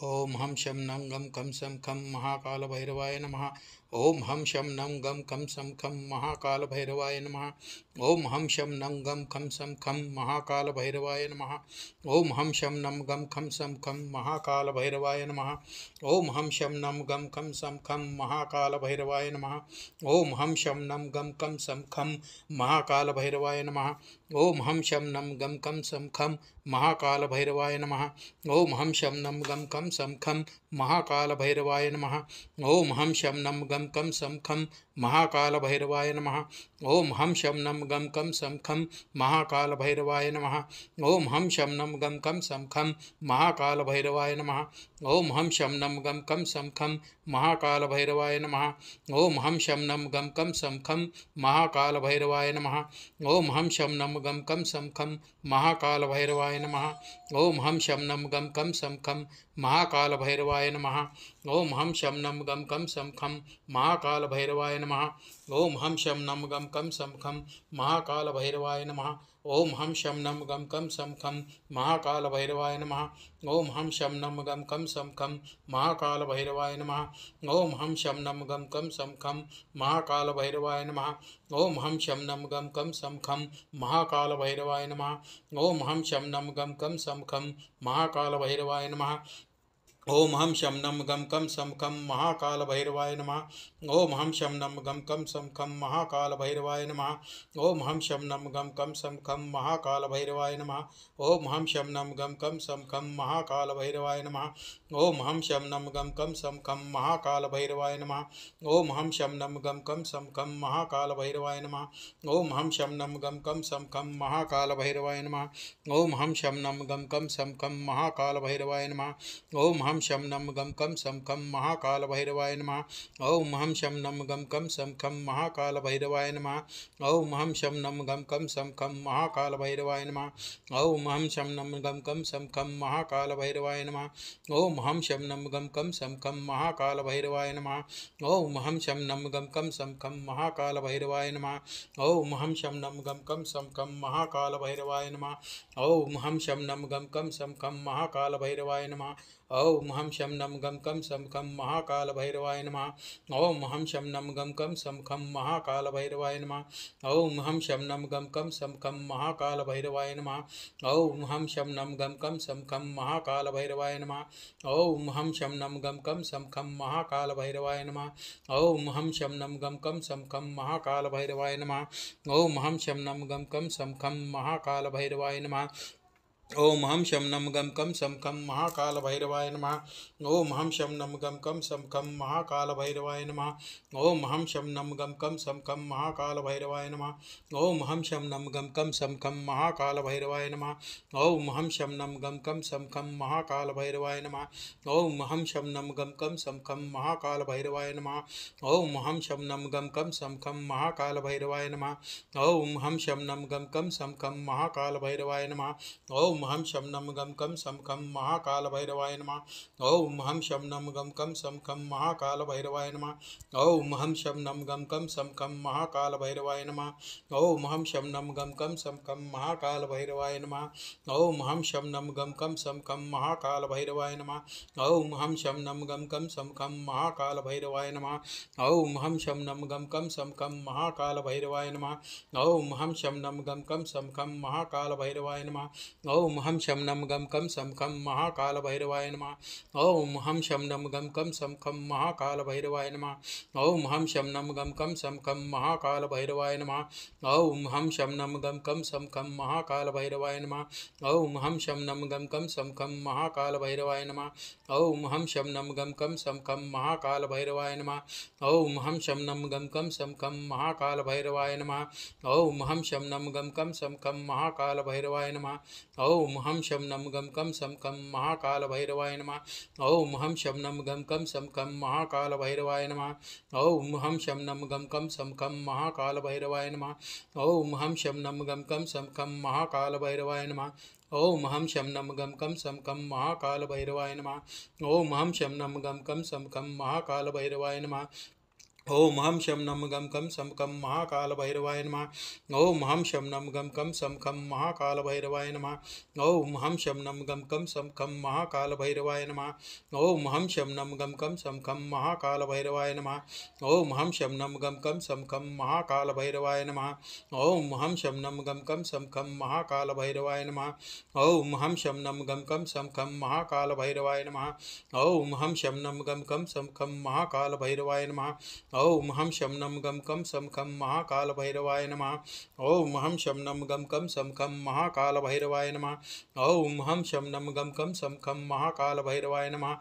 ॐ हं शं नं गं कं सं खं महाकालभैरवाय नमः। ओम हम शम नम गम कम सम खम महाकाल भैरवाय नमः। ओम हम शम नम गम खम सम खम महाकाल भैरवाय नमः। ओम हम शम नम गम खम सम खम महाकाल भैरवाय नमः। ओम हम शम नम गम खम सम खम महाकाल भैरवाय नमः। ओम हम शम नम गम कम सम खम महाकाल भैरवाय नमः। ओम हम शम नम गम कम सम खम महाकाल भैरवाय नमः। ओम हम शम नम गम कम सम खम महाकाल भैरवाय नमः। ओम हम शम नम गम कम सम खम महाकाल भैरवाय नमः। ओम हम शम नम गम कम सम खम महाकाल भैरवाय नमः। ओम हम शम नम गम कम सम खम महाकाल भैरवाय नमः। ओम हम शम नम गम कम सम खम महाकाल भैरवाय नमः। ओम हम शम नम गम कम सम खम महाकाल भैरवाय नमः। ओम हम शम नम गम कम सम खम महाकाल भैरवाय नमः। ओम हम शम नम गम कम सम खम महाकाल भैरवाय नमः। ओम हम शम नम गम कम सम खम महाकाल भैरवाय नमः। ओम हम शम नम गम कम सम खम महाकाल भैरवाय नमः। ओम हम शम नम गम कम सम खम महाकाल भैरवाय नमः। ओम हम शम नम गम कम सम खम महाकाल भैरवाय नमः। ओम हम शम नम गम कम सम खम महाकाल भैरवाय नमः। ओम हम शम नम गम कम सम खम महाकाल भैरवाय नमः। ओम हम शम नम गम कम सम खम महाकाल भैरवाय नमः। ओम हम शम नम गम कम सम खम महाकाल भैरवाय नमः। ओम हम शम नम गम कम सम खम महाकाल भैरवाय नमः। ओम हम शम नम गम कम सम खम महाकाल भैरवाय नमः। ओम हम शम नम गम कम सम खम महाकाल भैरवाय नमः। ओम हम शम नम गम कम सम खम महाकाल भैरवाय नमः। ओम हम शम नम गम कम सम खम महाकाल भैरवाय नमः। ओम हम शम नम गम कम सम खम महाकाल भैरवाय नमः। ओम हम शम नम गम कम सम खम महाकाल भैरवाय नमः। ओम हम शम नम गम कम सम खम महाकाल भैरवाय नमः। ओम हम शम नम गम कम सम खम महाकाल भैरवाय नमः। ओम हम शम नम गम कम सम खम महाकाल भैरवाय नमः। ओम हम शम नम गम कम सम खम महाकाल भैरवाय नमः। ओम हम शम नम गम कम सम खम महाकाल भैरवाय नमः। ओम हम शम नम गम कम सम खम महाकाल भैरवाय नमः। ओम हम शम नम गम कम सम खम महाकाल भैरवाय नमः। ओम हम शम नम गम कम सम खम महाकाल भैरवाय नमः। ओम हम शम नम गम कम सम खम महाकाल भैरवाय नमः। ओम हम शम नम गम कम सम खम महाकाल भैरवाय नमः। ओम हम शम नम गम कम सम खम महाकाल भैरवाय नमः। ओम हम शम नम गम कम सम खम महाकाल भैरवाय नमः। ओम हम शम नम गम कम सम खम महाकाल भैरवाय नमः। ओम हम शम नम गम कम सम खम महाकाल भैरवाय नमः। ओम हम शम नम गम कम सम खम महाकाल भैरवाय नमः। ओम हम शम नम गम कम सम खम महाकाल भैरवाय नमः। ओम हम शम नम गम कम सम खम महाकाल भैरवाय नमः। ओम हम शम नम गम कम सम खम महाकाल भैरवाय नमः। ओम हम शम नम गम कम सम खम महाकाल भैरवाय नमः। ओम हम शम नम गम कम सम खम महाकाल भैरवाय नमः। ओम हम शम नम गम कम सम खम महाकाल भैरवाय नमः। ओम हम शम नम गम कम सम खम महाकाल भैरवाय नमः। ओम हम शम नम गम कम सम खम महाकाल भैरवाय नमः। ओम हम शम नम गम कम सम खम महाकाल भैरवाय नमः। ओम हम शम नम गम कम सम खम महाकाल भैरवाय नमः। ओम हम शम नम गम कम सम खम महाकाल भैरवाय नमः। ओम हम शम नम गम कम सम खम महाकाल भैरवाय नमः। ओम हम शम नम गम कम सम खम महाकाल भैरवाय नमः। ओम हम शम नम गम कम सम खम महाकाल भैरवाय नमः। ओम हम शम नम गम कम सम खम महाकाल भैरवाय नमः। ओम हम शम नम गम कम सम खम महाकाल भैरवाय नमः। ओम हम शम नम गम कम सम खम महाकाल भैरवाय नमः। ओम हम शम नम गम कम सम खम महाकाल भैरवाय नमः। ओम हम शम नम गम कम सम खम महाकाल भैरवाय नमः। ओम हम शम नम गम कम सम खम महाकाल भैरवाय नमः। ओम हम शम नम गम कम सम खम महाकाल भैरवाय नमः। ओम हम शम नम गम कम सम खम महाकाल भैरवाय नमः। ओम हम शम नम गम कम सम खम महाकाल भैरवाय नमः। ओम हम शम नम गम कम सम खम महाकाल भैरवाय नमः। ओम हम शम नम गम कम सम खम महाकाल भैरवाय नमः। ओम हम शम नम गम कम सम खम महाकाल भैरवाय नमः। ओम हम शम नम गम कम सम खम महाकाल भैरवाय नमः। ओम हम शम नम गम कम सम खम महाकाल भैरवाय नमः। ओम हम शम नम गम कम सम खम महाकाल भैरवाय नमः। ओम हम शम नम गम कम सम खम महाकाल भैरवाय नमः। ओम हम शम नम गम कम सम कम महाकाल भैरवाय नमः। ओम हम शम नम गम कम सम कम महाकाल भैरवाय नमः। ओम हम शम नम गम कम सम कम महाकाल भैरवाय नमः। ओम हम शम नम गम कम सम कम महाकाल भैरवाय नमः। ओम हम शम नम गम कम सम कम महाकाल भैरवाय नमः। ओम हम शम नम गम कम सम कम महाकाल भैरवाय नमः। ओम हम शम नम गम कम सम कम महाकाल भैरवाय नमः। ओम हम शम नम गम कम सम कम महाकाल भैरवाय नमः। ओम हम शम नम गम कम सम कम महाकाल भैरवाय नमः। ओम हम शम नम गम कम सम कम महाकाल भैरवाय नमः। ओम हम शम नम गम कम सम कम महाकाल भैरवाय नमः।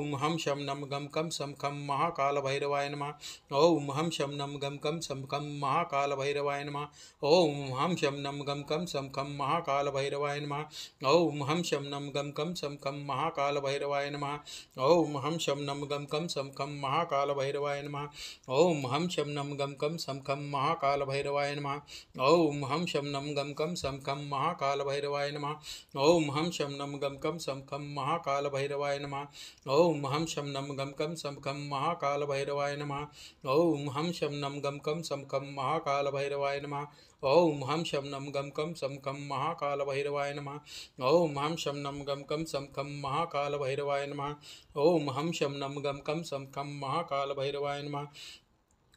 ओम हम शम नम गम कम सम कम महाकाल भैरवाय नमः। ओम हम शम नम गम कम सम कम महाकाल भैरवाय नमः। ओम हम शम नम गम कम सम कम महाकाल भैरवाय नमः। ओम हम शम नम गम कम सम कम महाकाल भैरवाय नमः। ओम हम शम नम गम कम सम कम महाकाल भैरवाय नमः। ओम हम शम नम गम कम सम कम महाकाल भैरवाय नमः। ओम हम शम नम गम कम सम कम महाकाल भैरवाय नमः। ओम हम शम नम गम कम सम कम महाकाल भैरवाय नमः। ओम हम शम नम गम कम सम कम महाकाल भैरवाय नमः। ओम हम शम नम गम कम सम कम महाकाल भैरवाय नमः। ओम हम शम नम गम कम सम कम महाकाल भैरवाय नमः। ओम हम शम नम गम कम सम कम महाकाल भैरवाय नमः। ओम हम शम नम गम कम सम कम महाकाल भैरवाय नमः। ओम हम शम नम गम कम सम कम महाकाल भैरवाय नमः।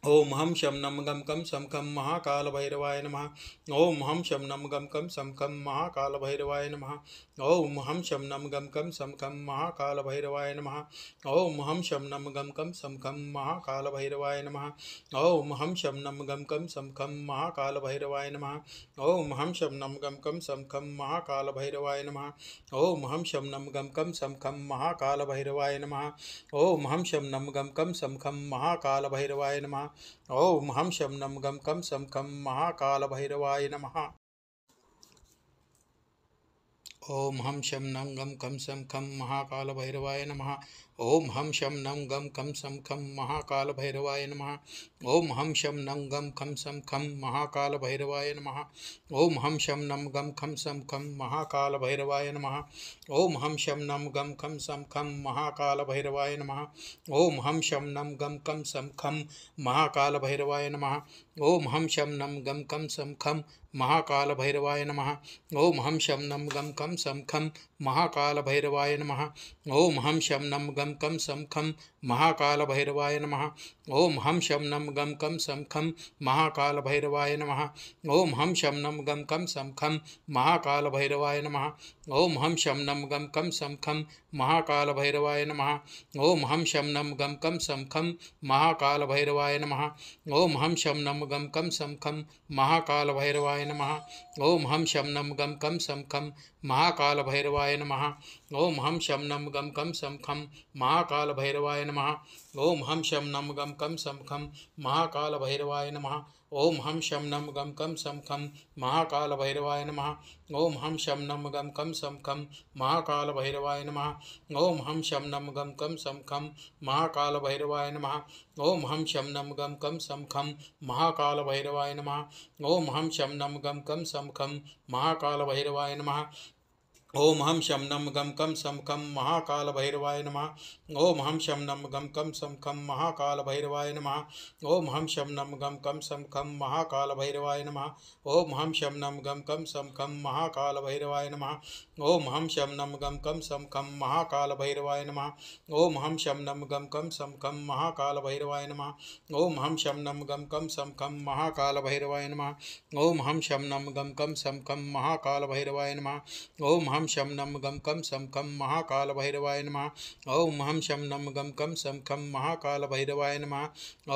ओम हम शम नम गम कम सम कम महाकाल भैरवाय नमः। ओम हम शम नम गम कम सम कम महाकाल भैरवाय नमः। ओम हम शम नम गम कम सम कम महाकाल भैरवाय नमः। ओम हम शम नम गम कम सम कम महाकाल भैरवाय नमः। ओम हम शम नम गम कम सम कम महाकाल भैरवाय नमः। ओम हम शम नम गम कम सम कम महाकाल भैरवाय नमः। ओम हम शम नम गम कम सम कम महाकाल भैरवाय नमः। ओम हम शम नम गम कम सम कम महाकाल भैरवाय नमः। ओम हम शम नम गम कम सम कम महाकाल भैरवाय नमः। ओम हम शम नम गम कम सम कम महाकाल भैरवाय नमः। ओम हम शम नम गम कम सम कम महाकाल भैरवाय नमः। ओम हम शम नम गम कम सम कम महाकाल भैरवाय नमः। ओम हम शम नम गम कम सम कम महाकाल भैरवाय नमः। ओम हम शम नम गम कम सम कम महाकाल भैरवाय नमः। ओम हम शम नम गम कम सम कम महाकाल भैरवाय नमः। ओम हम शम नम गम कम सम कम महाकाल भैरवाय नमः। ओम हम शम नम गम कम सम कम महाकाल भैरवाय नमः। ओम हम शम नम गम कम सम कम महाकाल भैरवाय नमः। ओम हम शम नम गम कम सम कम महाकाल भैरवाय नमः। ओम हम शम नम गम कम सम कम महाकाल भैरवाय नमः। ओम हम शम नम गम कम सम कम महाकाल भैरवाय नमः। ओम हम शम नम गम कम सम कम महाकाल भैरवाय नमः। ओम हम शम नम गम कम सम कम महाकाल भैरवाय नमः। ओम हम शम नम गम कम सम कम महाकाल भैरवाय नमः। ओम हम शम नम गम कम सम कम महाकाल भैरवाय नमः। ओम हम शम नम गम कम सम कम महाकाल भैरवाय नमः। ओम हम शम नम गम कम सम कम महाकाल भैरवाय नमः। ओम हम शम नम गम कम सम कम महाकाल भैरवाय नमः। ओम हम शम नम गम कम सम कम महाकाल भैरवाय नमः। ओम हम शम नम गम कम सम कम महाकाल भैरवाय नमः। ओम हम शम नम गम कम सम कम महाकाल भैरवाय नमः। ओम हम शम नम गम कम सम कम महाकाल भैरवाय नमः। ओम हम शम नम गम कम सम कम महाकाल भैरवाय नमः। ओम हम शम नम गम कम सम कम महाकाल भैरवाय नमः। ओम हम शम नम गम कम सम कम महाकाल भैरवाय नमः। ओम हम शम नम गम कम सम कम महाकाल भैरवाय नमः। ओम हम शम नम गम कम सम कम महाकाल भैरवाय नमः। ओम हम शम नम गम कम सम कम महाकाल भैरवाय नमः। ओम हम शम नम गम कम सम कम महाकाल भैरवाय नमः। ओम हम शम नम गम कम सम कम महाकाल भैरवाय नमः।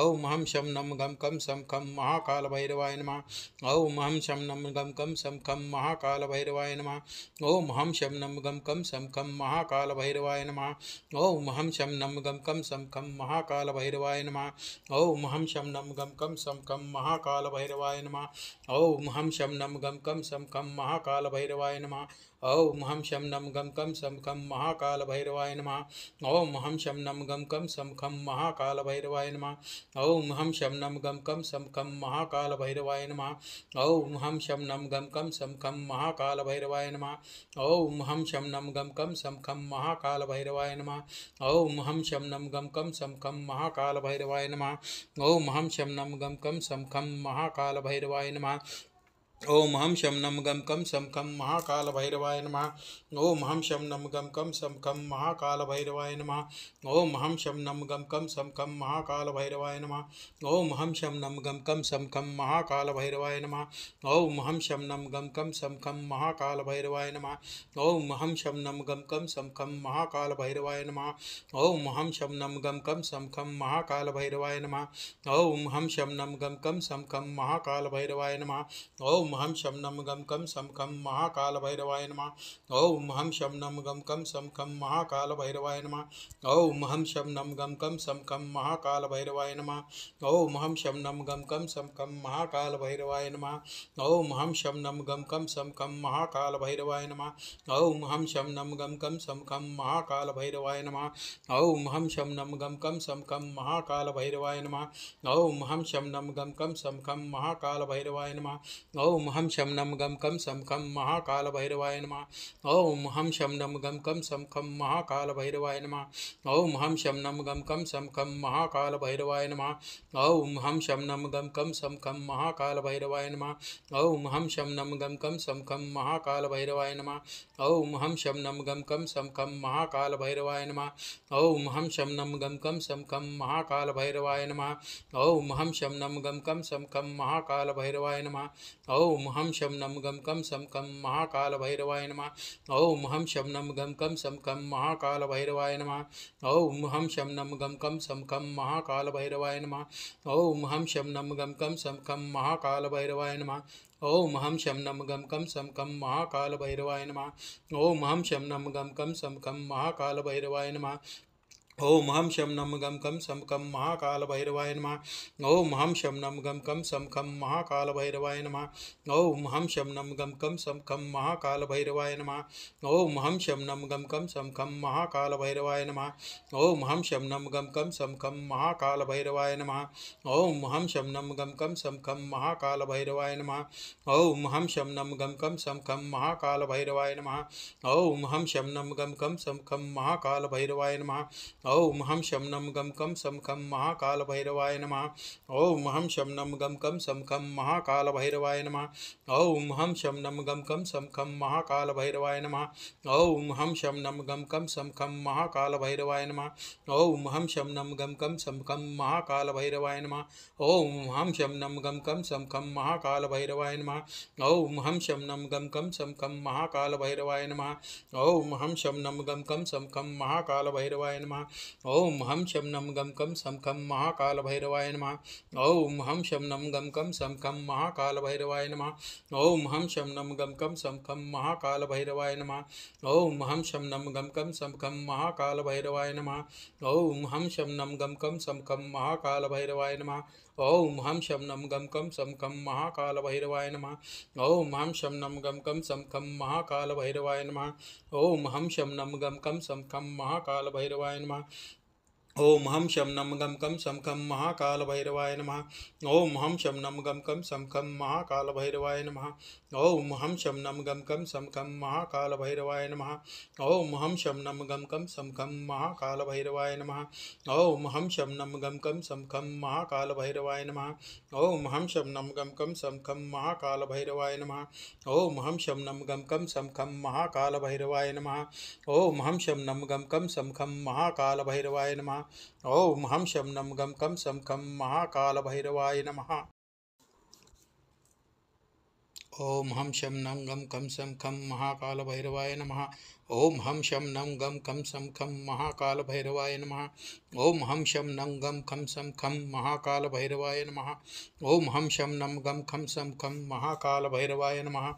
ओम हम शम नम गम कम सम कम महाकाल भैरवाय नमः। ओम हम शम नम गम कम सम कम महाकाल भैरवाय नमः। ओम हम शम नम गम कम सम कम महाकाल भैरवाय नमः। ओम हम शम नम गम कम सम कम महाकाल भैरवाय नमः। ओम हम शम नम गम कम सम कम महाकाल भैरवाय नमः। ओम हम शम नम गम कम सम कम महाकाल भैरवाय नमः। ॐ हं शं नं गं कं सं खं महाकालभैरवाय नमः। ॐ हं शं नं गं कं सं खं महाकालभैरवाय नमः। ॐ हं शं नं गं कं सं खं महाकालभैरवाय नमः। ॐ हं शं नं गं कं सं खं महाकालभैरवाय नमः। ॐ हं शं नं गं कं सं खं महाकालभैरवाय नमः। ॐ हं शं नं गं कं सं खं महाकालभैरवाय नमः। ॐ हं शं नं गं कं सं खं महाकालभैरवाय नमः। ॐ हं शं नं गं कं सं खं महाकालभैरवाय नमः। ॐ हं शं नं गं कं सं खं महाकालभैरवाय नमः। ॐ हं शं नं गं कं सं खं महाकालभैरवाय नमः। ॐ हं शं नं गं कं सं खं महाकालभैरवाय नमः। ॐ हं शं नं गं कं सं खं महाकालभैरवाय नमः। ॐ हं शं नं गं कं सं खं महाकालभैरवाय नमः। ॐ हं शं नं गं कं सं खं महाकालभैरवाय नमः। ॐ हं शं नं गं कं सं खं महाकालभैरवाय नमः। ॐ हं शं नं गं कं सं खं महाकालभैरवाय नमः। ॐ हं शं नं गं कं सं खं महाकालभैरवाय नमः। ॐ हं शं नं गं कं सं खं महाकालभैरवाय नमः। ॐ हं शं नं गं कं सं खं महाकालभैरवाय नमः। ॐ हं शं नं गं कं सं खं महाकालभैरवाय नमः। ॐ हं शं नं गं कं सं खं महाकालभैरवाय नमः। ॐ हं शं नं गं कं सं खं महाकालभैरवाय नमः। ॐ हं शं नं गं कं सं खं महाकालभैरवाय नमः। ॐ हं शं नं गं कं सं खं महाकालभैरवाय नमः। ॐ हं शं नं गं कं सं खं महाकालभैरवाय नमः। ॐ हं शं नं गं कं सं खं महाकालभैरवाय नमः। ॐ हं शं नं गं कं सं खं महाकालभैरवाय नमः। ॐ हं शं नं गं कं सं खं महाकालभैरवाय नमः। ॐ हं शं नं गं कं सं खं महाकालभैरवाय नमः। ॐ हं शं नं गं कं सं खं महाकालभैरवाय नमः। ॐ हं शं नं गं कं सं खं महाकालभैरवाय नमः। ॐ हं शं नं गं कं सं खं महाकालभैरवाय नमः। ॐ हं शं नं गं कं सं खं महाकालभैरवाय नमः। ॐ हं शं नं गं कं सं खं महाकालभैरवाय नमः। ॐ हं शं नं गं कं सं खं महाकालभैरवाय नमः। ॐ हं शं नं गं कं सं खं महाकालभैरवाय नमः। ॐ हं शं नं गं कं सं खं महाकालभैरवाय नमः। ॐ हं शं नं गं कं सं खं महाकालभैरवाय नमः। ॐ हं शं नं गं कं सं खं महाकालभैरवाय नमः। ॐ हं शं नं गं कं सं खं महाकालभैरवाय नमः। ॐ हं शं नं गं कं सं खं महाकालभैरवाय नमः। ॐ हं शं नं गं कं सं खं महाकालभैरवाय नमः। ॐ हं शं नं गं कं सं खं महाकालभैरवाय नमः। ॐ हं शं नं गं कं सं खं महाकालभैरवाय नमः। ॐ हं शं नं गं कं सं खं महाकालभैरवाय नमः। ॐ हं शं नं गं कं सं खं महाकालभैरवाय नमः। ॐ हं शं नं गं कं सं खं महाकालभैरवाय नमः। ॐ हं शं नं गं कं सं खं महाकालभैरवाय नमः। ॐ हं शं नं गं कं सं खं महाकालभैरवाय नमः। ॐ हं शं नं गं कं सं खं महाकालभैरवाय नमः। ॐ हं शं नं गं कं सं खं महाकालभैरवाय नमः। ॐ हं शं नं गं कं सं खं महाकालभैरवाय नमः। ॐ हं शं नं गं कं सं खं महाकालभैरवाय नमः। ॐ हं शं नं गं कं सं खं महाकालभैरवाय नमः। ॐ हं शं नं गं कं सं खं महाकालभैरवाय नमः। ॐ हं शं नं गं कं सं खं महाकालभैरवाय नमः। ॐ हं शं नं गं कं सं खं महाकालभैरवाय नमः। ॐ हं शं नं गं कं सं खं महाकालभैरवाय नमः। ॐ हं शं नं गं कं सं खं महाकालभैरवाय नमः। ॐ हं शं नं गं कं सं खं महाकालभैरवाय नमः। ॐ हं शं नं गं कं सं खं महाकालभैरवाय नमः। ॐ हं शं नं गं कं सं खं महाकालभैरवाय नमः। ॐ हं शं नं गं कं सं खं महाकालभैरवाय नमः। ॐ हं शं नं गं कं सं खं महाकालभैरवाय नमः। ॐ हं शं नं गं कं सं खं महाकालभैरवाय नमः। ॐ हं शं नं गं कं सं खं महाकालभैरवाय नमः। ॐ हं शं नं गं कं सं खं महाकालभैरवाय नमः। ॐ हं शं नं गं कं सं खं महाकालभैरवाय नमः। ॐ हं शं नं गं कं सं खं महाकालभैरवाय नमः। ॐ हं शं नं गं कं सं खं महाकालभैरवाय नमः। ॐ हं शं नं गं कं सं खं महाकालभैरवाय नमः। ॐ हं शं नं गं कं सं खं महाकालभैरवाय नमः। ॐ हं शं नं गं कं सं खं महाकालभैरवाय नमः। ॐ हं शं नं गं कं सं खं महाकालभैरवाय नमः।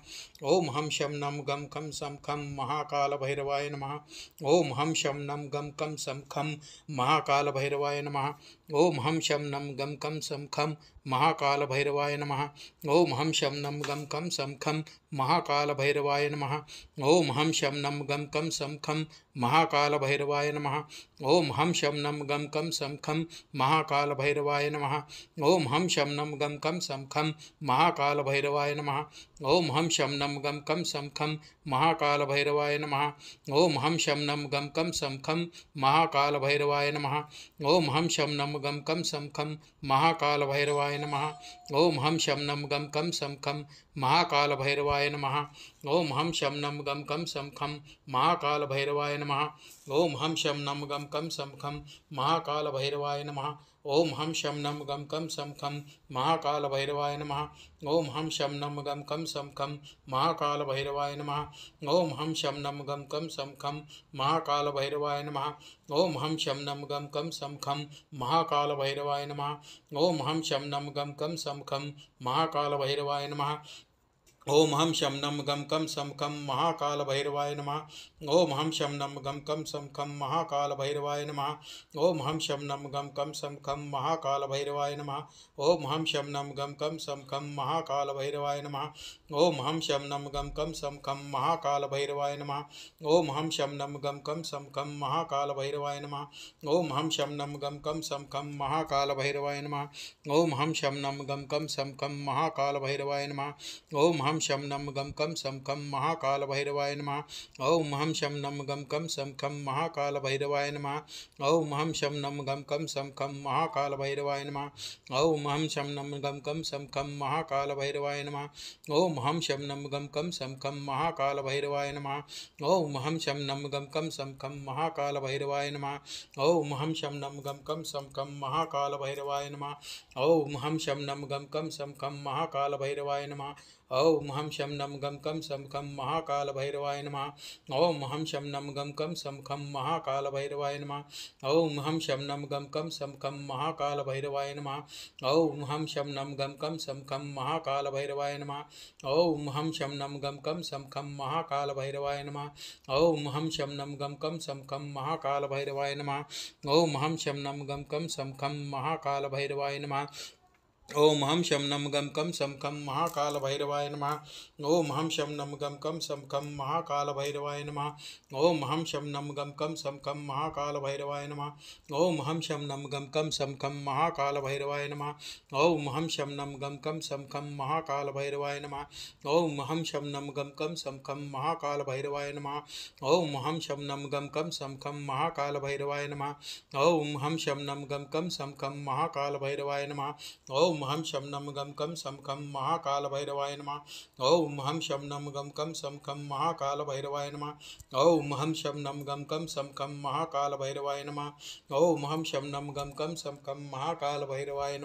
ॐ हं शं नं गं कं सं खं महाकालभैरवाय नमः। ॐ हं शं नं गं कं सं खं महाकालभैरवाय नमः। ॐ हं शं नं गं कं सं खं महाकालभैरवाय नमः। ॐ हं शं नं गं कं कं सं खं महाकालभैरवाय नमः। ॐ हं शं नं गं कं सं खं महाकालभैरवाय नमः। ॐ हं शं नं गं कं सं खं महाकालभैरवाय नमः। ॐ हं शं नं गं कं सं खं महाकालभैरवाय नमः। ॐ हं शं नं गं कं सं खं महाकालभैरवाय नमः। ॐ हं शं नं गं कं सं खं महाकालभैरवाय नमः। ॐ हं शं नं गं कं सं खं महाकालभैरवाय नमः। ॐ हं शं नं गं कं सं खं महाकालभैरवाय नमः। ॐ हं शं नं गं कं सं खं महाकालभैरवाय नमः। ॐ हं शं नं गं कं सं खं महाकालभैरवाय नमः। ॐ हं शं नं गं कं सं खं महाकालभैरवाय नमः। ॐ हं शं नं गं कं सं खं महाकालभैरवाय नमः। ॐ हं शं नं गं कं सं खं महाकालभैरवाय नमः। ॐ हं शं नं गं कं सं खं महाकालभैरवाय नमः। ॐ हं शं नं गं कं सं खं महाकालभैरवाय नमः। ॐ हं शं नं गं कं सं खं महाकालभैरवाय नमः। ॐ हं शं नं गं कं सं खं महाकालभैरवाय नमः। ॐ हं शं नं गं कं सं खं महाकालभैरवाय नमः। ॐ हं शं नं गं कं सं खं महाकालभैरवाय नमः। ॐ हं शं नं गं कं सं खं महाकालभैरवाय नमः। ॐ हं शं नं गं कं सं खं महाकालभैरवाय नमः। ॐ हं शं नं गं कं सं खं महाकालभैरवाय नमः। ॐ हं शं नं गं कं सं खं महाकालभैरवाय नमः। ॐ हं शं नं गं कं सं खं महाकालभैरवाय नमः। ॐ हं शं नं गं कं सं खं महाकालभैरवाय नमः। ॐ हं शं नं गं कं सं खं महाकालभैरवाय नमः। ॐ हं शं नं गं कं सं खं महाकालभैरवाय नमः। ॐ हं शं नं गं कं सं खं महाकालभैरवाय नमः। ॐ हं शं नं गं कं सं खं महाकालभैरवाय नमः। ॐ हं शं नं गं कं सं खं महाकालभैरवाय नमः। ॐ हं शं नं गं कं सं खं महाकालभैरवाय नमः। ॐ हं शं नं गं कं सं खं महाकालभैरवाय नमः। ॐ हं शं नं गं कं सं खं महाकालभैरवाय नमः। ॐ हं शं नं गं कं सं खं महाकालभैरवाय नमः। ॐ हं शं नं गं कं सं खं महाकालभैरवाय नमः। ॐ हं शं नं गं कं सं खं महाकालभैरवाय नमः। ॐ हं शं नं गं कं सं खं महाकालभैरवाय नमः। ॐ हं शं नं गं कं सं खं महाकालभैरवाय नमः। ॐ हं शं नं गं कं सं खं महाकालभैरवाय नमः। ॐ हं शं नं गं कं सं खं महाकालभैरवाय नमः। ॐ हं शं नं गं कं सं खं महाकालभैरवाय नमः। ॐ हं शं नं गं कं सं खं महाकालभैरवाय नमः। ॐ हं शं नं गं कं सं खं महाकालभैरवाय नमः। ॐ हं शं नं गं कं सं खं महाकालभैरवाय नमः। ॐ हं शं नं गं कं सं खं महाकालभैरवाय नमः। ॐ हं शं नं गं कं सं खं महाकालभैरवाय नमः। ॐ हं शं नं गं कं सं खं महाकालभैरवाय नमः। ॐ हं शं नं गं कं सं खं महाकालभैरवाय नमः। ॐ हं शं नं गं कं सं खं महाकालभैरवाय नमः। ॐ हं शं नं गं कं सं खं महाकालभैरवाय नमः। ॐ हं शं नं गं कं सं खं महाकालभैरवाय नमः। ॐ हं शं नं गं कं सं खं महाकालभैरवाय नमः। ॐ हं शं नं गं कं सं खं महाकालभैरवाय नमः। ॐ हं शं नं गं कं सं खं महाकालभैरवाय नमः।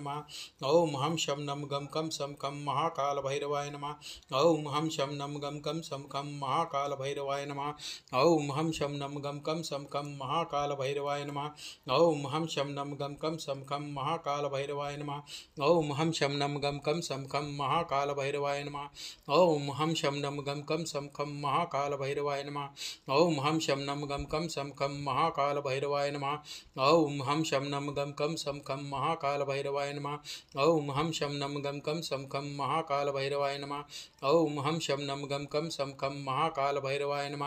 ॐ हं शं नं गं कं सं खं महाकालभैरवाय नमः। ॐ हं शं नं गं कं सं खं महाकालभैरवाय नमः। ॐ हं शं नं गं कं सं खं महाकालभैरवाय नमः। ॐ हं शं नं गं कं सं खं महाकालभैरवाय नमः। ॐ हं शं नं गं कं सं खं महाकालभैरवाय नमः। ॐ हं शं नं गं कं सं खं महाकालभैरवाय नमः। ॐ हं शं नं गं कं सं खं महाकालभैरवाय नमः। ॐ हं शं नं गं कं सं खं महाकालभैरवाय नमः।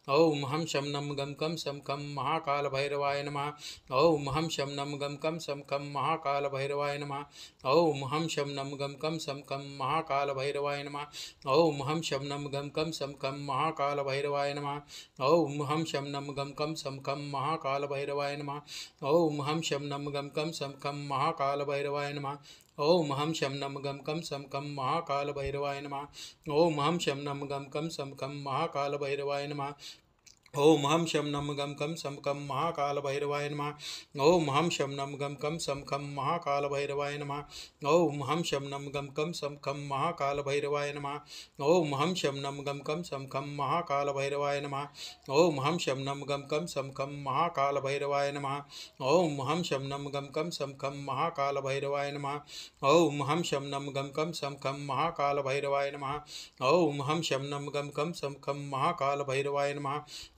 ॐ हं शं नं गं कं सं खं महाकालभैरवाय नमः। ॐ हं शं नं गं कं सं खं महाकालभैरवाय नमः। ॐ हं शं नं गं कं सं खं महाकालभैरवाय नमः। ॐ हं शं नं गं कं सं खं महाकालभैरवाय नमः। ॐ हं शं नं गं कं सं खं महाकालभैरवाय नमः। ॐ हं शं नं गं कं सं खं महाकालभैरवाय नमः। ॐ हं शं नं गं कं सं खं महाकालभैरवाय नमः। ॐ हं शं नं गं कं सं खं महाकालभैरवाय नमः। ॐ हं शं नं गं कं सं खं महाकालभैरवाय नमः। ॐ हं शं नं गं कं सं खं महाकालभैरवाय नमः। ॐ हं शं नं गं कं सं खं महाकालभैरवाय नमः। ॐ हं शं नं गं कं सं खं महाकालभैरवाय नमः। ॐ हं शं नं गं कं सं खं महाकालभैरवाय नमः। ॐ हं शं नं गं कं सं खं महाकालभैरवाय नमः।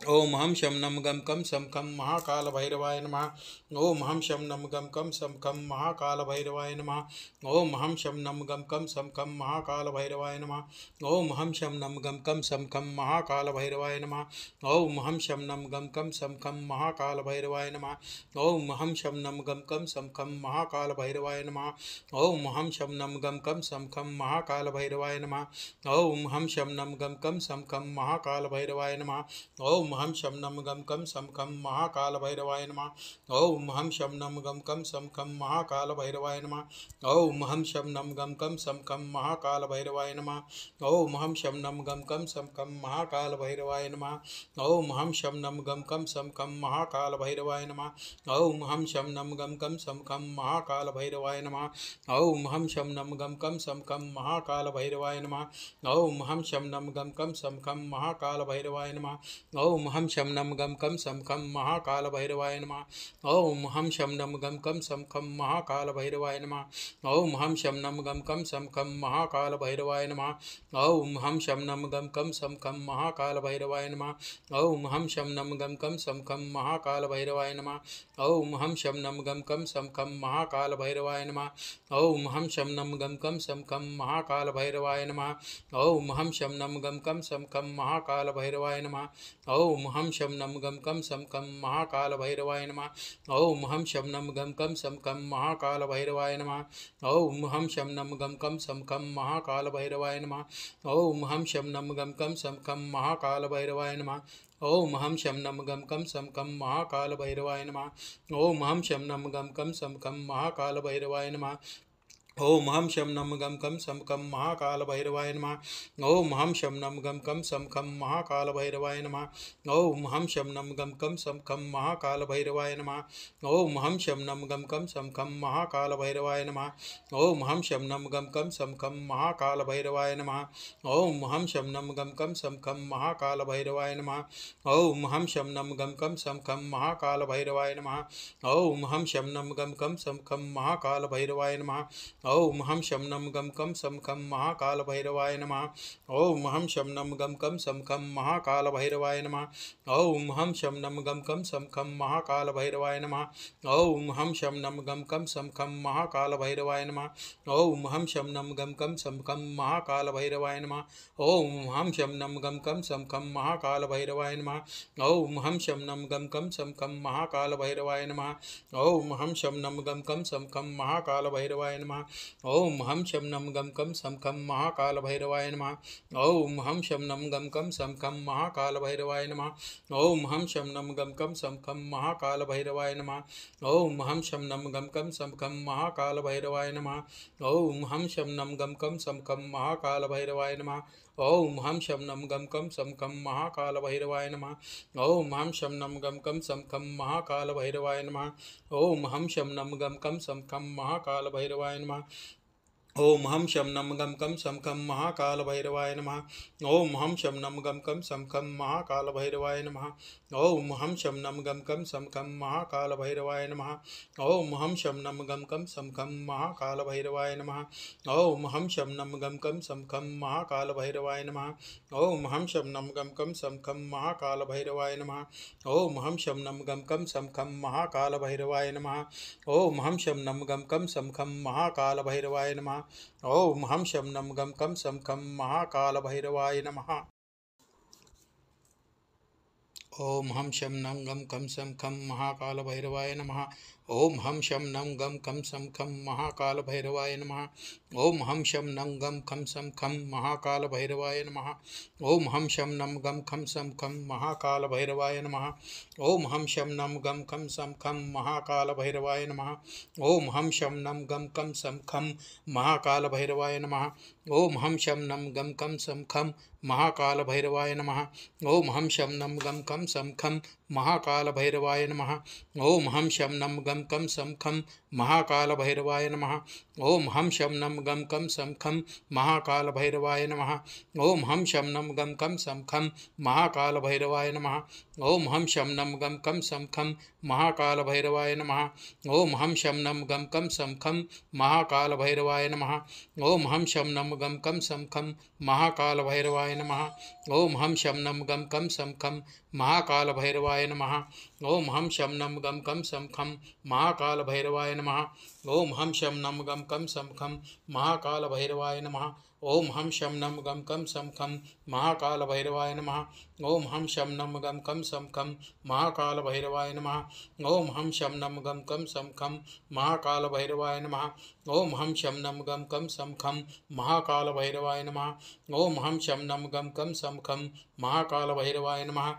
ओम हम शम नम गम कम सम कम महाकाल भैरवाय नमः। ओम हम शम नम गम कम सम कम महाकाल भैरवाय नमः। ओम हम शम नम गम कम सम कम महाकाल भैरवाय नमः। ओम हम शम नम गम कम सम कम महाकाल भैरवाय नमः। ओम हम शम नम गम कम सम कम महाकाल भैरवाय नमः। ओम हम शम नम गम कम सम कम महाकाल भैरवाय नमः। ओम हम शम नम गम कम सम कम महाकाल भैरवाय नमः। ओम हम शम नम गम कम सम कम महाकाल भैरवाय नमः। ओम हम शम नम गम कम सम कम महाकाल भैरवाय नमः। ओम हम शम नम गम कम सम कम महाकाल भैरवाय नमः। ओम हम शम नम गम कम सम कम महाकाल भैरवाय नमः। ओम हम शम नम गम कम सम कम महाकाल भैरवाय नमः। ओम हम शम नम गम कम सम कम महाकाल भैरवाय नमः। ओम हम शम नम गम कम सम कम महाकाल भैरवाय नमः। ओम हम शम नम गम कम सम कम महाकाल भैरवाय नमः। ओम हम शम नम गम कम सम कम महाकाल भैरवाय नमः। ओम हम शम नम गम कम सम कम महाकाल भैरवाय नमः। ओम हम शम नम गम कम सम कम महाकाल भैरवाय नमः। ओम हम शम नम गम कम सम कम महाकाल भैरवाय नमः। ओम हम शम नम गम कम सम कम महाकाल भैरवाय नमः। ओम हम शम नम गम कम सम कम महाकाल भैरवाय नमः। ओम हम शम नम गम कम सम कम महाकाल भैरवाय नमः। ओम हम शम नम गम कम सम कम महाकाल भैरवाय नमः। ओम हम शम नम गम कम सम कम महाकाल भैरवाय नमः। ओम हम शम नम गम कम सम कम महाकाल भैरवाय नमः। ओम हम शम नम गम कम सम कम महाकाल भैरवाय नमः। ओम हम शम नम गम कम सम कम महाकाल भैरवाय नमः। ओम हम शम नम गम कम सम कम महाकाल भैरवाय नमः। ओम हम शम नम गम कम सम कम महाकाल भैरवाय नमः। ओम हम शम नम गम कम सम कम महाकाल भैरवाय नमः। ओम हम शम नम गम कम सम कम महाकाल भैरवाय नमः। ओम हम शम नम गम कम सम कम महाकाल भैरवाय नमः। ओम हम शम नम गम कम सम कम महाकाल भैरवाय नमः। ओम हम शम नम गम कम सम कम महाकाल भैरवाय नमः। ओम हम शम नम गम कम सम कम महाकाल भैरवाय नमः। ओम हम शम नम गम कम सम कम महाकाल भैरवाय नमः। ओम हम शम नम गम कम सम कम महाकाल भैरवाय नमः। ओम हम शम नम गम कम सम कम महाकाल भैरवाय नमः। ओम हम शम नम गम कम सम कम महाकाल भैरवाय नमः। ओम हम शम नम गम कम सम कम महाकाल भैरवाय नमः। ओम हम शम नम गम कम सम कम महाकाल भैरवाय नमः। ओम हम शम नम गम कम सम कम महाकाल भैरवाय नमः। ओम हम शम नम गम कम सम कम महाकाल भैरवाय नमः। ओम हम शम नम गम कम सम कम महाकाल भैरवाय नमः। ओम हम शम नम गम कम सम कम महाकाल भैरवाय नमः। ओम हम शम नम गम कम सम कम महाकाल भैरवाय नमः। ओम हम शम नम गम कम सम कम महाकाल भैरवाय नमः। ओम हम शम नम गम कम सम कम महाकाल भैरवाय नमः। ओम हम शम नम गम कम सम कम महाकाल भैरवाय नमः। ओम हम शम नम गम कम सम कम महाकाल भैरवाय नमः। ओम हम शम नम गम कम सम कम महाकाल भैरवाय नमः। ओम हम शम नम गम कम सम कम महाकाल भैरवाय नमः। ओम हम शम नम गम कम सम कम महाकाल भैरवाय नमः। ओम हम शम नम गम कम सम कम महाकाल भैरवाय नमः। ओम हम शम नम गम कम सम कम महाकाल भैरवाय नमः। ओम हम शम नम गम कम सम कम महाकाल भैरवाय नमः। ओम हम शम नम गम कम सम कम महाकाल भैरवाय नमः। ओम हम शम नम गम कम सम कम महाकाल भैरवाय नमः। ओम हम शम नम गम कम सम कम महाकाल भैरवाय नमः। ओम हम शम नम गम कम सम कम महाकाल भैरवाय नमः। ओम हम शम नम गम कम सम कम महाकाल भैरवाय नमः। ओम हम शम नम गम कम सम कम महाकाल भैरवाय नमः। ओम हम शम नम गम कम सम कम महाकाल भैरवाय नमः। ओम हम शम नम गम कम सम कम महाकाल भैरवाय नमः। ओम हम शम नम गम कम सम कम महाकाल भैरवाय नमः। ओम हम शम नम गम कम सम कम महाकाल भैरवाय नमः। ओम हम शम नम गम कम सम कम महाकाल भैरवाय नमः। ओम हम शम नम गम कम सम कम महाकाल भैरवाय नमः। ओम हम शम नम गम कम सम कम महाकाल भैरवाय नमः। ओम हम शम नम गम कम सम कम महाकाल भैरवाय नमः। ओम हम शम नम गम कम सम कम महाकाल भैरवाय नमः। ओम हम शम नम गम कम सम कम महाकाल भैरवाय नमः। ओम हम शम नम गम कम सम खम महाकाल भैरवाय नमः। ओम हम शम नम गम कम सम खम महाकाल भैरवाय नमः। ओम हम शम नम गम कम सम खम महाकाल भैरवाय नमः। ओम हम शम नम गम कम सम खम महाकाल भैरवाय नमः। ओम हम शम नम गम कम सम खम महाकाल भैरवाय नमः। ओम हम शम नम गम कम सम खम महाकाल भैरवाय नमः। ओम हम शम नम गम कम सम खम महाकाल भैरवाय नमः। ओम हम शम नम गम कम सम खम महाकाल भैरवाय नमः। ओम हम शम नम गम कम सम खम महाकाल भैरवाय नमः। ओम हम शम नम गम कम सम खम महाकाल भैरवाय नमः। ओम हम शम नम गम कम सम खम महाकाल भैरवाय नमः। ओम हम शम नम गम कम सम खम महाकाल भैरवाय नमः। ओम हम शम नम गम कम सम खम महाकाल भैरवाय नमः।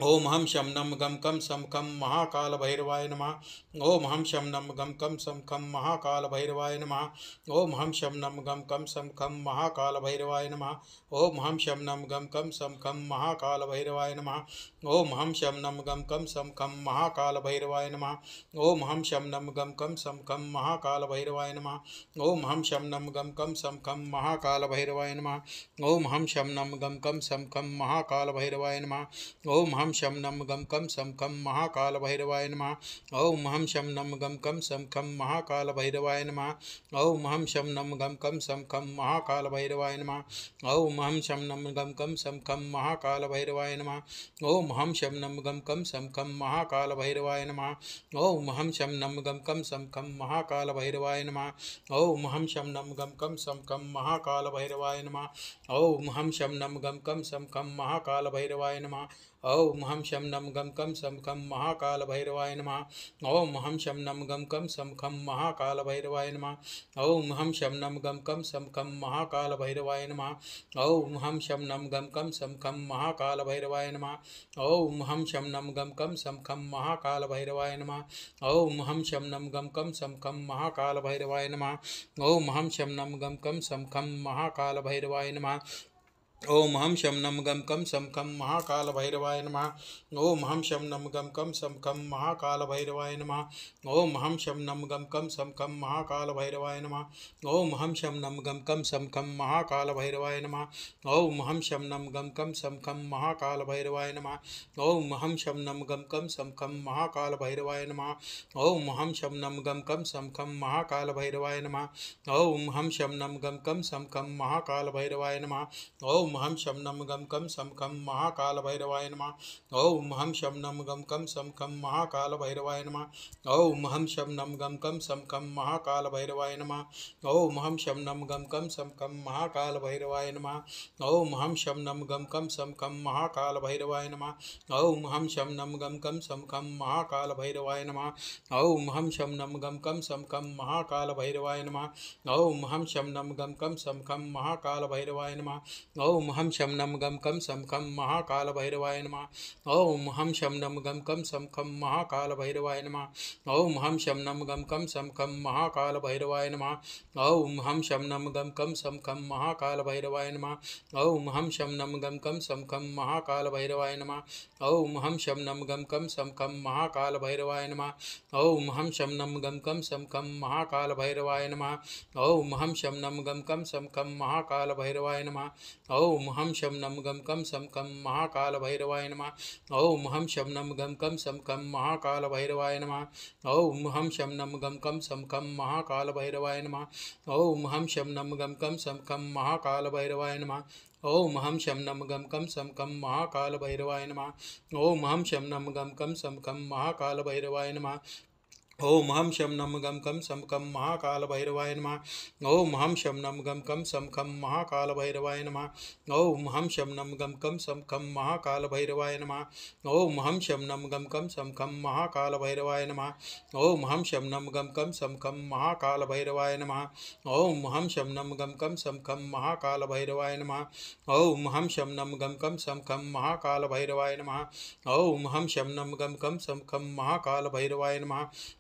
ओम हम शम नम गम कम सम खम महाकाल भैरवाय नमः। ओम हम शम नम गम कम सम खम महाकाल भैरवाय नमः। ओम हम शम नम गम कम सम खम महाकाल भैरवाय नमः। ओम हम शम नम गम कम सम खम महाकाल भैरवाय नमः। ओम हम शम नम गम कम सम खम महाकाल भैरवाय नमः। ओम हम शम नम गम कम सम खम महाकाल भैरवाय नमः। ओम हम शम नम गम कम सम खम महाकाल भैरवाय नमः। ओम हम शम नम गम कम सम खम महाकाल भैरवाय नमः। ओम हम शम नम गम कम सम खम महाकाल भैरवाय नमः। ओम हम शम नम गम कम सम खम महाकाल भैरवाय नमः। ओम हम शम नम गम कम सम खम महाकाल भैरवाय नमः। ओम हम शम नम गम कम सम खम महाकाल भैरवाय नमः। ओम हम शम नम गम कम सम खम महाकाल भैरवाय नमः। ओम हम शम नम गम कम सम खम महाकाल भैरवाय नमः। ओम हम शम नम गम कम सम खम महाकाल भैरवाय नमः। ओम हम शम नम गम कम सम खम महाकाल भैरवाय नमः। ओम हम शम नम गम कम सम खम महाकाल भैरवाय नमः। ओम हम शम नम गम कम सम खम महाकाल भैरवाय नमः। ओम हम शम नम गम कम सम खम महाकाल भैरवाय नमः। ओम हम शम नम गम कम सम खम महाकाल भैरवाय नमः। ओम हम शम नम गम कम सम खम महाकाल भैरवाय नमः। ओम हम शम नम गम कम सम खम महाकाल भैरवाय नमः। ओम हम शम नम गम कम सम खम महाकाल भैरवाय नमः। ओम हम शम नम गम कम सम खम महाकाल भैरवाय नमः। ओम हम शम नम गम कम सम खम महाकाल भैरवाय नमः। ओम हम शम नम गम कम सम खम महाकाल भैरवाय नमः। ओम हम शम नम गम कम सम खम महाकाल भैरवाय नमः। ओम हम शम नम गम कम सम खम महाकाल भैरवाय नमः। ओम हम शम नम गम कम सम खम महाकाल भैरवाय नमः। ओम हम शम नम गम कम सम खम महाकाल भैरवाय नमः। ओम हम शम नम गम कम सम खम महाकाल भैरवाय नमः। ओम हम शम नम गम कम सम खम महाकाल भैरवाय नमः। ओम हम शम नम गम कम सम खम महाकाल भैरवाय नमः। ओम हम शम नम गम कम सम खम महाकाल भैरवाय नमः। ओम हम शम नम गम कम सम खम महाकाल भैरवाय नमः। ओम हम शम नम गम कम सम खम महाकाल भैरवाय नमः। ओम हम शम नम गम कम सम खम महाकाल भैरवाय नमः। ओम हम शम नम गम कम सम खम महाकाल भैरवाय नमः। ओम हम शम नम गम कम सम खम महाकाल भैरवाय नमः। ओम हम शम नम गम कम सम खम महाकाल भैरवाय नमः। ओम हम शम नम गम कम सम खम महाकाल भैरवाय नमः। ओम हम शम नम गम कम सम खम महाकाल भैरवाय नमः। ओम हम शम नम गम कम सम खम महाकाल भैरवाय नमः। ओम हम शम नम गम कम सम खम महाकाल भैरवाय नमः। ओम हम शम नम गम कम सम खम महाकाल भैरवाय नमः। ओम हम शम नम गम कम सम खम महाकाल भैरवाय नमः। ओम हम शम नम गम कम सम खम महाकाल भैरवाय नमः। ओम हम शम नम गम कम सम खम महाकाल भैरवाय नमः। ओम हम शम नम गम कम सम खम महाकाल भैरवाय नमः। ओम हम शम नम गम कम सम खम महाकाल भैरवाय नमः। ओम हम शम नम गम कम सम खम महाकाल भैरवाय नमः। ओम हम शम नम गम कम सम खम महाकाल भैरवाय नमः। ओम हम शम नम गम कम सम खम महाकाल भैरवाय नमः। ओम हम शम नम गम कम सम खम महाकाल भैरवाय नमः। ओम हम शम नम गम कम सम खम महाकाल भैरवाय नमः। ओम हम शम नम गम कम सम खम महाकाल भैरवाय नमः। ओम हम शम नम गम कम सम खम महाकाल भैरवाय नमः। ओम हम शम नम गम कम सम खम महाकाल भैरवाय नमः। ओम हम शम नम गम कम सम खम महाकाल भैरवाय नमः। ओम हम शम नम गम कम सम खम महाकाल भैरवाय नमः। ओम हम शम नम गम कम सम खम महाकाल भैरवाय नमः।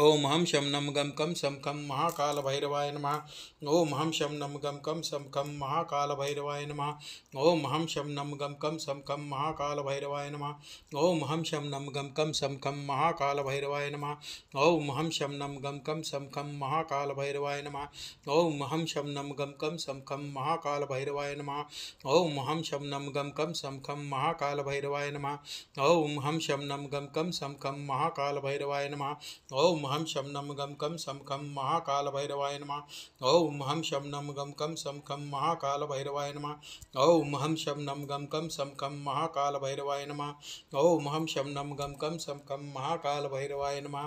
ओम हम शम नम गम कम सम कम महाकाल भैरवाय नमः। ओम हम शम नम गम कम सम कम महाकाल भैरवाय नमः। ओम हम शम नम गम कम सम कम महाकाल भैरवाय नमः। ओम हम शम नम गम कम सम कम महाकाल भैरवाय नमः। ओम हम शम नम गम कम सम कम महाकाल भैरवाय नमः। ओम हम शम नम गम कम सम कम महाकाल भैरवाय नमः। ओम हम शम नम गम कम सम कम महाकाल भैरवाय नमः। ओम हम शम नम गम कम सम कम महाकाल भैरवाय नमः। ओम हम शम नम गम कम सम कम महाकाल भैरवाय नमः। ओम हम शम नम गम कम सम कम महाकाल भैरवाय नमः। ओम हम शम नम गम कम सम कम महाकाल भैरवाय नमः। ओम हम शम नम गम कम सम कम महाकाल भैरवाय नमः।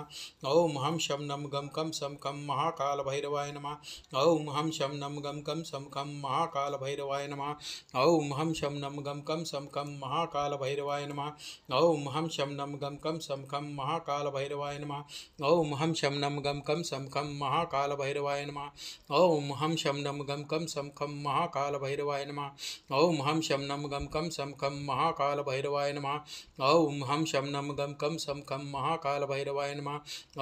ओम हम शम नम गम कम सम कम महाकाल भैरवाय नमः। ओम हम शम नम गम कम सम कम महाकाल भैरवाय नमः। ओम हम शम नम गम कम सम कम महाकाल भैरवाय नमः। ओम हम शम नम गम कम सम कम महाकाल भैरवाय नमः। ओम हम शम नम गम कम सम कम महाकाल भैरवाय नमः। ओम हम शम नम गम कम सम कम महाकाल भैरवाय नमः। ओम हम शम नम गम कम सम कम महाकाल भैरवाय नमः। ओम हम शम नम गम कम सम कम महाकाल भैरवाय नमः।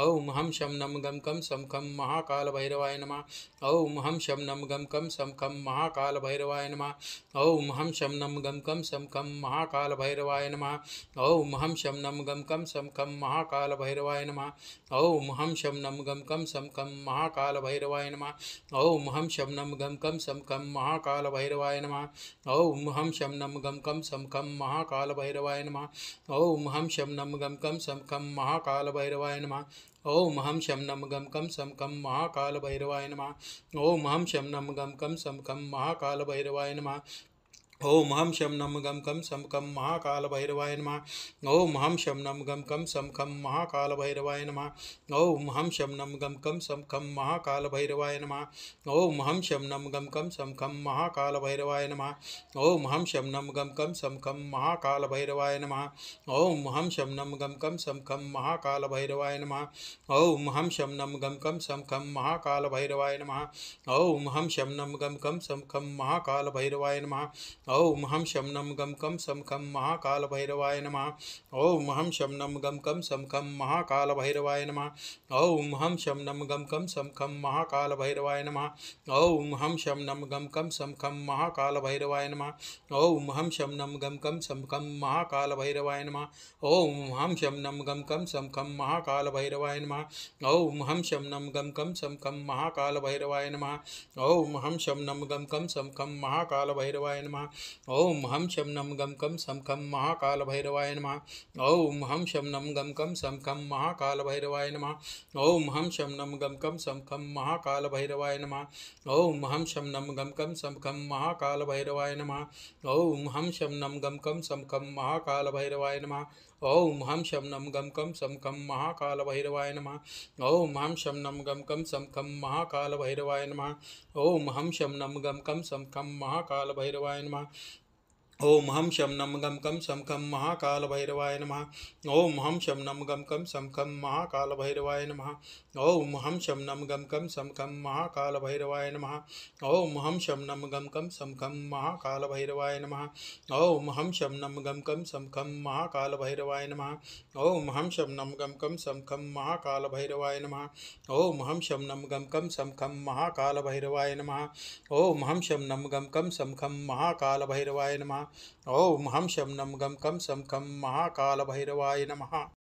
ओम हम शम नम गम कम सम कम महाकाल भैरवाय नमः। ओम हम शम नम गम कम सम कम महाकाल भैरवाय नमः। ओम हम शम नम गम कम सम कम महाकाल भैरवाय नमः। ओम हम शम नम गम कम सम कम महाकाल भैरवाय नमः। ओम हम शम नम गम कम सम कम महाकाल भैरवाय नमः। ओम हम शम नम गम कम सम कम महाकाल भैरवाय नमः। ओम हम शम नम गम कम सम कम महाकाल भैरवाय नमः। ओम हम शम नम गम कम सम कम महाकाल भैरवाय नमः। ओम हम शम नम गम कम सम कम महाकाल भैरवाय नमः। ओम हम शम नम गम कम सम कम महाकाल भैरवाय नमः। ओम हम शम नम गम कम सम कम महाकाल भैरवाय नमः। ओम हम शम नम गम कम सम कम महाकाल भैरवाय नमः। ओम हम शम नम गम कम सम कम महाकाल भैरवाय नमः। ओम हम शम नम गम कम सम कम महाकाल भैरवाय नमः। ओम हम शम नम गम कम सम कम महाकाल भैरवाय नमः। ओम हम शम नम गम कम सम कम महाकाल भैरवाय नमः। ओम हम शम नम गम कम सम कम महाकाल भैरवाय नमः। ओम हम शम नम गम कम सम कम महाकाल भैरवाय नमः। ओम हम शम नम गम कम सम कम महाकाल भैरवाय नमः। ओम हम शम नम गम कम सम कम महाकाल भैरवाय नमः। ओम हम शम नम गम कम सम कम महाकाल भैरवाय नमः। ओम हम शम नम गम कम सम कम महाकाल भैरवाय नमः। ओम हम शम नम गम कम सम कम महाकाल भैरवाय नमः। ओम हम शम नम गम कम सम कम महाकाल भैरवाय नमः। ओम हम शम नम गम कम सम कम महाकाल भैरवाय नमः। ओम हम शम नम गम कम सम कम महाकाल भैरवाय नमः। ओम हम शम नम गम कम सम कम महाकाल भैरवाय नमः। ओम हम शम नम गम कम सम कम महाकाल भैरवाय नमः। ओम हम शम नम गम कम सम कम महाकाल भैरवाय नमः। ओम हम शम नम गम कम सम कम महाकाल भैरवाय नमः। ओम हम शम नम गम कम सम कम महाकाल भैरवाय नमः। ओम हम शम नम गम कम सम कम महाकाल भैरवाय नमः। ओम हम शम नम गम कम सम कम महाकाल भैरवाय नमः। ओम हम शम नम गम कम सम कम महाकाल भैरवाय नमः। ओम हम शम नम गम कम सम कम महाकाल भैरवाय नमः। ओम हम शम नम गम कम सम कम महाकाल भैरवाय नमः। ओम हम शम नम गम कम सम कम महाकाल भैरवाय नमः। ओम हम शम नम गम कम सम कम महाकाल भैरवाय नमः। ओम हम शम नम गम कम सम कम महाकाल भैरवाय नमः। ओम हम शम नम गम कम सम कम महाकाल भैरवाय नमः। ओम हम शम नम गम कम सम कम महाकाल भैरवाय नमः। ओम हम शम नम गम कम सम कम महाकाल भैरवाय नमः। ओम हम शम नम गम कम सम कम महाकाल भैरवाय नमः।